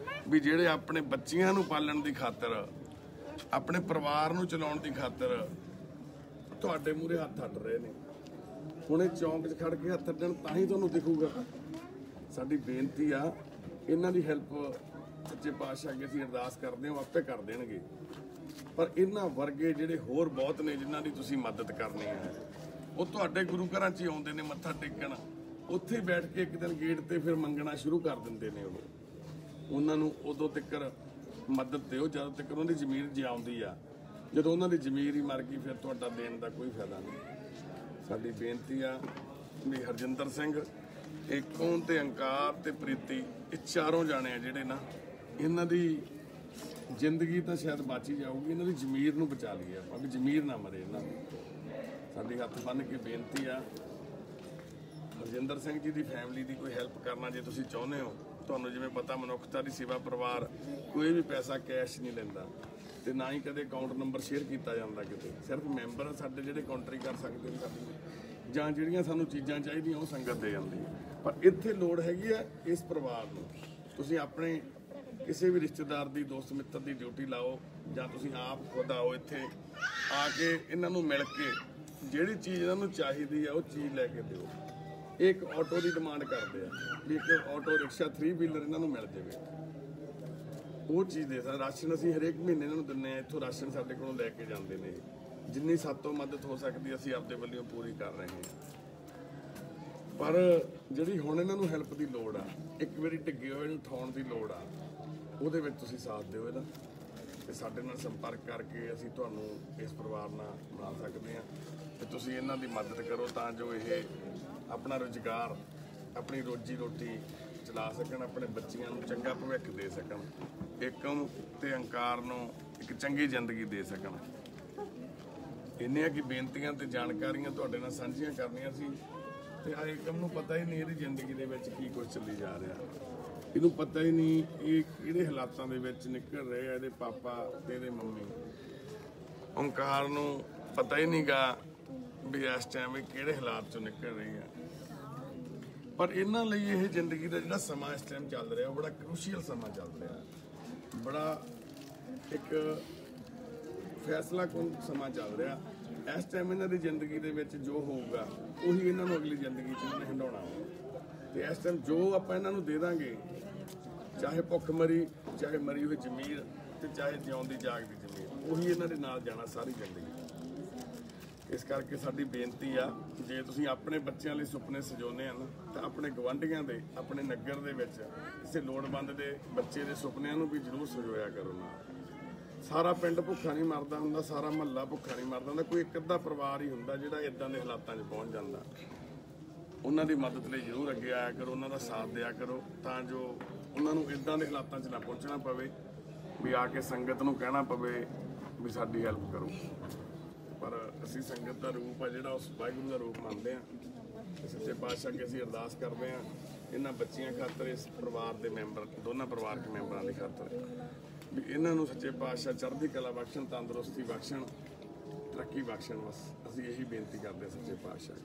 ਵੀ ਜਿਹੜੇ ਆਪਣੇ ਬੱਚਿਆਂ ਨੂੰ ਪਾਲਣ ਦੀ ਖਾਤਰ, ਆਪਣੇ ਪਰਿਵਾਰ ਨੂੰ ਚਲਾਉਣ ਦੀ ਖਾਤਰ ਤੁਹਾਡੇ ਮੂਹਰੇ ਹੱਥ ਅੱਡ ਰਹੇ ਨੇ? ਹੁਣੇ ਚੌਂਕ 'ਚ ਖੜ ਕੇ ਹੱਥ ਅੱਡਣ ਤਾਂ ਹੀ ਤੁਹਾਨੂੰ ਦਿਖੂਗਾ। ਸਾਡੀ ਬੇਨਤੀ ਆ, ਇਹਨਾਂ ਦੀ ਹੈਲਪ ਸੱਚੇ ਪਾਤਸ਼ਾਹ ਅੱਗੇ ਅਸੀਂ ਅਰਦਾਸ ਕਰਦੇ ਹਾਂ, ਆਪੇ ਕਰ ਦੇਣਗੇ। ਪਰ ਇਹਨਾਂ ਵਰਗੇ ਜਿਹੜੇ ਹੋਰ ਬਹੁਤ ਨੇ ਜਿਨ੍ਹਾਂ ਦੀ ਤੁਸੀਂ ਮਦਦ ਕਰਨੀ ਹੈ, ਉਹ ਤੁਹਾਡੇ ਗੁਰੂ ਘਰਾਂ 'ਚ ਹੀ ਆਉਂਦੇ ਨੇ ਮੱਥਾ ਟੇਕਣ, ਉੱਥੇ ਬੈਠ ਕੇ ਇੱਕ ਦਿਨ ਗੇਟ ਤੇ ਫਿਰ ਮੰਗਣਾ ਸ਼ੁਰੂ ਕਰ ਦਿੰਦੇ ਨੇ। ਉਹਨਾਂ ਨੂੰ ਉਦੋਂ ਤੱਕ ਮਦਦ ਦਿਓ ਜਦੋਂ ਤੱਕ ਉਹਨਾਂ ਦੀ ਜ਼ਮੀਰ ਜਿਉਂਦੀ ਆ। ਜਦੋਂ ਉਹਨਾਂ ਦੀ ਜ਼ਮੀਰ ਹੀ ਮਰ ਗਈ, ਫਿਰ ਤੁਹਾਡਾ ਦੇਣ ਦਾ ਕੋਈ ਫਾਇਦਾ ਨਹੀਂ। ਸਾਡੀ ਬੇਨਤੀ ਆ ਵੀ ਹਰਜਿੰਦਰ ਸਿੰਘ, ਏਕੋਂ ਤੇ ਅੰਕਾਰ ਤੇ ਪ੍ਰੀਤੀ, ਇਹ ਚਾਰੋਂ ਜਾਣੇ ਆ ਜਿਹੜੇ ਨਾ, ਇਹਨਾਂ ਦੀ ਜ਼ਿੰਦਗੀ ਤਾਂ ਸ਼ਾਇਦ ਬਚ ਹੀ ਜਾਊਗੀ। ਇਹਨਾਂ ਦੀ ਜ਼ਮੀਰ ਨੂੰ ਬਚਾ ਲਈਏ ਆਪਾਂ, ਵੀ ਜ਼ਮੀਰ ਨਾ ਮਰੇ ਇਹਨਾਂ ਦੀ। ਸਾਡੀ ਹੱਥ ਬੰਨ੍ਹ ਕੇ ਬੇਨਤੀ ਆ, ਹਰਜਿੰਦਰ ਸਿੰਘ ਜੀ ਦੀ ਫੈਮਿਲੀ ਦੀ ਕੋਈ ਹੈਲਪ ਕਰਨਾ ਜੇ ਤੁਸੀਂ ਚਾਹੁੰਦੇ ਹੋ। ਤੁਹਾਨੂੰ ਜਿਵੇਂ ਪਤਾ, ਮਨੁੱਖਤਾ ਦੀ ਸੇਵਾ ਪਰਿਵਾਰ ਕੋਈ ਵੀ ਪੈਸਾ ਕੈਸ਼ ਨਹੀਂ ਲੈਂਦਾ, ਤੇ ਨਾ ਹੀ ਕਦੇ ਅਕਾਊਂਟ ਨੰਬਰ ਸ਼ੇਅਰ ਕੀਤਾ ਜਾਂਦਾ ਕਿਤੇ। ਸਿਰਫ ਮੈਂਬਰ ਸਾਡੇ ਜਿਹੜੇ ਕਾਉਂਟਰੀ ਕਰ ਸਕਦੇ ਨੇ ਸਾਡੀ, ਜਾਂ ਜਿਹੜੀਆਂ ਸਾਨੂੰ ਚੀਜ਼ਾਂ ਚਾਹੀਦੀਆਂ ਉਹ ਸੰਗਤ ਦੇ ਜਾਂਦੀ ਹੈ। ਪਰ ਇੱਥੇ ਲੋੜ ਹੈਗੀ ਆ ਇਸ ਪਰਿਵਾਰ ਨੂੰ। ਤੁਸੀਂ ਆਪਣੇ ਕਿਸੇ ਵੀ ਰਿਸ਼ਤੇਦਾਰ ਦੀ, ਦੋਸਤ ਮਿੱਤਰ ਦੀ ਡਿਊਟੀ ਲਾਓ, ਜਾਂ ਤੁਸੀਂ ਆਪ ਖੁਦ ਆਓ ਇੱਥੇ, ਆ ਕੇ ਇਹਨਾਂ ਨੂੰ ਮਿਲ ਕੇ ਜਿਹੜੀ ਚੀਜ਼ ਇਹਨਾਂ ਨੂੰ ਚਾਹੀਦੀ ਆ ਉਹ ਚੀਜ਼ ਲੈ ਕੇ ਦਿਓ। ਇੱਕ ਆਟੋ ਦੀ ਡਿਮਾਂਡ ਕਰਦੇ ਆ ਵੀ ਇੱਕ ਆਟੋ ਰਿਕਸ਼ਾ 3 ਵੀਲਰ ਇਹਨਾਂ ਨੂੰ ਮਿਲ ਜਾਵੇ, ਉਹ ਚੀਜ਼ ਦੇ ਸਕਦਾ। ਰਾਸ਼ਨ ਅਸੀਂ ਹਰੇਕ ਮਹੀਨੇ ਇਹਨਾਂ ਨੂੰ ਦਿੰਦੇ ਆ, ਇੱਥੋਂ ਰਾਸ਼ਨ ਸਾਡੇ ਕੋਲੋਂ ਲੈ ਕੇ ਜਾਂਦੇ ਨੇ। ਜਿੰਨੀ ਸਾਤੋਂ ਮਦਦ ਹੋ ਸਕਦੀ ਅਸੀਂ ਆਪਦੇ ਵੱਲੋਂ ਪੂਰੀ ਕਰ ਰਹੇ ਹਾਂ। ਪਰ ਜਿਹੜੀ ਹੁਣ ਇਹਨਾਂ ਨੂੰ ਹੈਲਪ ਦੀ ਲੋੜ ਆ, ਇੱਕ ਵਾਰੀ ਡਿੱਗੇ ਹੋਏ ਨੂੰ ਉਠਾਉਣ ਦੀ ਲੋੜ ਆ, ਉਹਦੇ ਵਿੱਚ ਤੁਸੀਂ ਸਾਥ ਦਿਓ ਇਹਦਾ, ਤੇ ਸਾਡੇ ਨਾਲ ਸੰਪਰਕ ਕਰਕੇ ਅਸੀਂ ਤੁਹਾਨੂੰ ਇਸ ਪਰਿਵਾਰ ਨਾਲ ਬਣਾ ਸਕਦੇ ਹਾਂ। ਤੇ ਤੁਸੀਂ ਇਹਨਾਂ ਦੀ ਮਦਦ ਕਰੋ ਤਾਂ ਜੋ ਇਹ ਆਪਣਾ ਰੁਜ਼ਗਾਰ, ਆਪਣੀ ਰੋਜੀ ਰੋਟੀ ਚਲਾ ਸਕਣ, ਆਪਣੇ ਬੱਚਿਆਂ ਨੂੰ ਚੰਗਾ ਭਵਿੱਖ ਦੇ ਸਕਣ, ਏਕਮ ਤੇ ਅੰਕਾਰ ਨੂੰ ਇੱਕ ਚੰਗੀ ਜ਼ਿੰਦਗੀ ਦੇ ਸਕਣ। ਇੰਨੀਆਂ ਕੀ ਬੇਨਤੀਆਂ ਤੇ ਜਾਣਕਾਰੀਆਂ ਤੁਹਾਡੇ ਨਾਲ ਸਾਂਝੀਆਂ ਕਰਨੀਆਂ ਸੀ। ਤੇ ਆ ਏਕਮ ਨੂੰ ਪਤਾ ਹੀ ਨਹੀਂ ਇਹਦੀ ਜ਼ਿੰਦਗੀ ਦੇ ਵਿੱਚ ਕੀ ਕੁਝ ਚੱਲੀ ਜਾ ਰਿਹਾ, ਇਹਨੂੰ ਪਤਾ ਹੀ ਨਹੀਂ ਇਹ ਕਿਹੜੇ ਹਾਲਾਤਾਂ ਦੇ ਵਿੱਚ ਨਿਕਲ ਰਹੇ ਆ ਇਹਦੇ ਪਾਪਾ ਤੇ ਇਹਦੇ ਮੰਮੀ। ਓਂਕਾਰ ਨੂੰ ਪਤਾ ਹੀ ਨਹੀਂਗਾ ਵੀ ਇਸ ਟਾਈਮ ਇਹ ਕਿਹੜੇ ਹਾਲਾਤ ਚੋਂ ਨਿਕਲ ਰਹੀ ਆ। ਪਰ ਇਹਨਾਂ ਲਈ ਇਹ ਜ਼ਿੰਦਗੀ ਦਾ ਜਿਹੜਾ ਸਮਾਂ ਇਸ ਟਾਈਮ ਚੱਲ ਰਿਹਾ, ਉਹ ਬੜਾ ਕਰੂਸ਼ੀਅਲ ਸਮਾਂ ਚੱਲ ਰਿਹਾ, ਬੜਾ ਇੱਕ ਫੈਸਲਾਕੁਨ ਸਮਾਂ ਚੱਲ ਰਿਹਾ। ਇਸ ਟਾਈਮ ਇਹਨਾਂ ਦੀ ਜ਼ਿੰਦਗੀ ਦੇ ਵਿੱਚ ਜੋ ਹੋਊਗਾ ਉਹੀ ਇਹਨਾਂ ਨੂੰ ਅਗਲੀ ਜ਼ਿੰਦਗੀ 'ਚ ਇਹਨਾਂ ਨੇ ਹੰਡਾਉਣਾ। ਤੇ ਇਸ ਟਾਈਮ ਜੋ ਆਪਾਂ ਇਹਨਾਂ ਨੂੰ ਦੇ ਦਾਂਗੇ, ਚਾਹੇ ਭੁੱਖ ਮਰੀ, ਚਾਹੇ ਮਰੀ ਹੋਈ ਜ਼ਮੀਰ, ਤੇ ਚਾਹੇ ਜਿਉਂਦੀ ਜਾਗਦੀ ਜ਼ਮੀਰ, ਉਹੀ ਇਹਨਾਂ ਦੇ ਨਾਲ ਜਾਣਾ ਸਾਰੀ ਜ਼ਿੰਦਗੀ। ਇਸ ਕਰਕੇ ਸਾਡੀ ਬੇਨਤੀ ਆ, ਜੇ ਤੁਸੀਂ ਆਪਣੇ ਬੱਚਿਆਂ ਲਈ ਸੁਪਨੇ ਸਜਾਉਂਦੇ ਹਨ ਤਾਂ ਆਪਣੇ ਗਵਾਂਢੀਆਂ ਦੇ, ਆਪਣੇ ਨਗਰ ਦੇ ਵਿੱਚ ਕਿਸੇ ਲੋੜਵੰਦ ਦੇ ਬੱਚੇ ਦੇ ਸੁਪਨਿਆਂ ਨੂੰ ਵੀ ਜ਼ਰੂਰ ਸਜੋਇਆ ਕਰੋ ਨਾਲ। ਸਾਰਾ ਪਿੰਡ ਭੁੱਖਾ ਨਹੀਂ ਮਰਦਾ ਹੁੰਦਾ, ਸਾਰਾ ਮਹੱਲਾ ਭੁੱਖਾ ਨਹੀਂ ਮਰਦਾ ਹੁੰਦਾ, ਕੋਈ ਇੱਕ ਅੱਧਾ ਪਰਿਵਾਰ ਹੀ ਹੁੰਦਾ ਜਿਹੜਾ ਇਦਾਂ ਦੇ ਹਾਲਾਤਾਂ 'ਚ ਪਹੁੰਚ ਜਾਂਦਾ। ਉਹਨਾਂ ਦੀ ਮਦਦ ਲਈ ਜ਼ਰੂਰ ਅੱਗੇ ਆਇਆ ਕਰੋ, ਉਹਨਾਂ ਦਾ ਸਾਥ ਦਿਆ ਕਰੋ, ਤਾਂ ਜੋ ਉਹਨਾਂ ਨੂੰ ਇਦਾਂ ਦੇ ਹਾਲਾਤਾਂ 'ਚ ਨਾ ਪਹੁੰਚਣਾ ਪਵੇ ਵੀ ਆ ਕੇ ਸੰਗਤ ਨੂੰ ਕਹਿਣਾ ਪਵੇ ਵੀ ਸਾਡੀ ਹੈਲਪ ਕਰੋ। ਪਰ ਅਸੀਂ ਸੰਗਤ ਦਾ ਰੂਪ ਆ ਜਿਹੜਾ ਉਸ ਵਾਹਿਗੁਰੂ ਦਾ ਰੂਪ ਮੰਨਦੇ ਹਾਂ। ਸੱਚੇ ਪਾਤਸ਼ਾਹ ਅੱਗੇ ਅਸੀਂ ਅਰਦਾਸ ਕਰਦੇ ਹਾਂ ਇਹਨਾਂ ਬੱਚੀਆਂ ਖਾਤਰ, ਇਸ ਪਰਿਵਾਰ ਦੇ ਮੈਂਬਰ, ਦੋਨਾਂ ਪਰਿਵਾਰਕ ਮੈਂਬਰਾਂ ਦੀ ਖਾਤਰ ਵੀ ਇਹਨਾਂ ਨੂੰ ਸੱਚੇ ਪਾਤਸ਼ਾਹ ਚੜ੍ਹਦੀ ਕਲਾ ਬਖਸ਼ਣ, ਤੰਦਰੁਸਤੀ ਬਖਸ਼ਣ, ਤਰੱਕੀ ਬਖਸ਼ਣ। ਬਸ ਅਸੀਂ ਇਹੀ ਬੇਨਤੀ ਕਰਦੇ ਸੱਚੇ ਪਾਤਸ਼ਾਹ।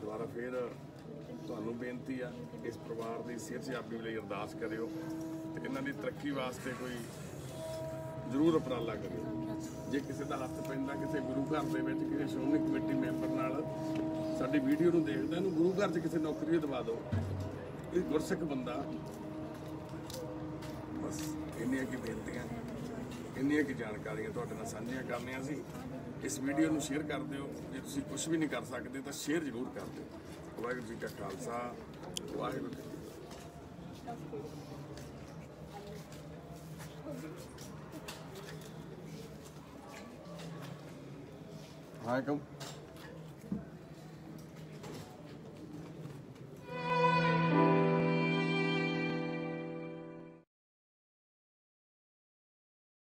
ਦੁਬਾਰਾ ਫਿਰ ਤੁਹਾਨੂੰ ਬੇਨਤੀ ਆ, ਇਸ ਪਰਿਵਾਰ ਦੀ ਸਿਹਤਯਾਬੀ ਲਈ ਅਰਦਾਸ ਕਰਿਓ ਤੇ ਇਹਨਾਂ ਦੀ ਤਰੱਕੀ ਵਾਸਤੇ ਕੋਈ ਜ਼ਰੂਰ ਉਪਰਾਲਾ ਕਰਿਓ। ਜੇ ਕਿਸੇ ਦਾ ਹੱਥ ਪੈਂਦਾ ਕਿਸੇ ਗੁਰੂ ਘਰ ਦੇ ਵਿੱਚ, ਕਿਸੇ ਸ਼੍ਰੋਮਣੀ ਕਮੇਟੀ ਮੈਂਬਰ ਨਾਲ ਸਾਡੀ ਵੀਡੀਓ ਨੂੰ ਦੇਖਦਾ, ਇਹਨੂੰ ਗੁਰੂ ਘਰ 'ਚ ਕਿਸੇ ਨੌਕਰੀ ਦਵਾ ਦਿਓ। ਇਹ ਗੁਰਸਿੱਖ ਬੰਦਾ। ਬਸ ਇੰਨੀਆਂ ਕੀ ਬੇਨਤੀਆਂ, ਇੰਨੀਆਂ ਕੀ ਜਾਣਕਾਰੀਆਂ ਤੁਹਾਡੇ ਨਾਲ ਸਾਂਝੀਆਂ ਕਰਨੀਆਂ ਸੀ। ਇਸ ਵੀਡੀਓ ਨੂੰ ਸ਼ੇਅਰ ਕਰ ਦਿਓ। ਜੇ ਤੁਸੀਂ ਕੁਝ ਵੀ ਨਹੀਂ ਕਰ ਸਕਦੇ ਤਾਂ ਸ਼ੇਅਰ ਜ਼ਰੂਰ ਕਰ ਦਿਓ। ਵਾਹਿਗੁਰੂ ਜੀ ਕਾ ਖਾਲਸਾ, ਵਾਹਿਗੁਰੂ ਜੀ ਕੀ ਫਤਿਹ। ਹਾਂ ਕਮ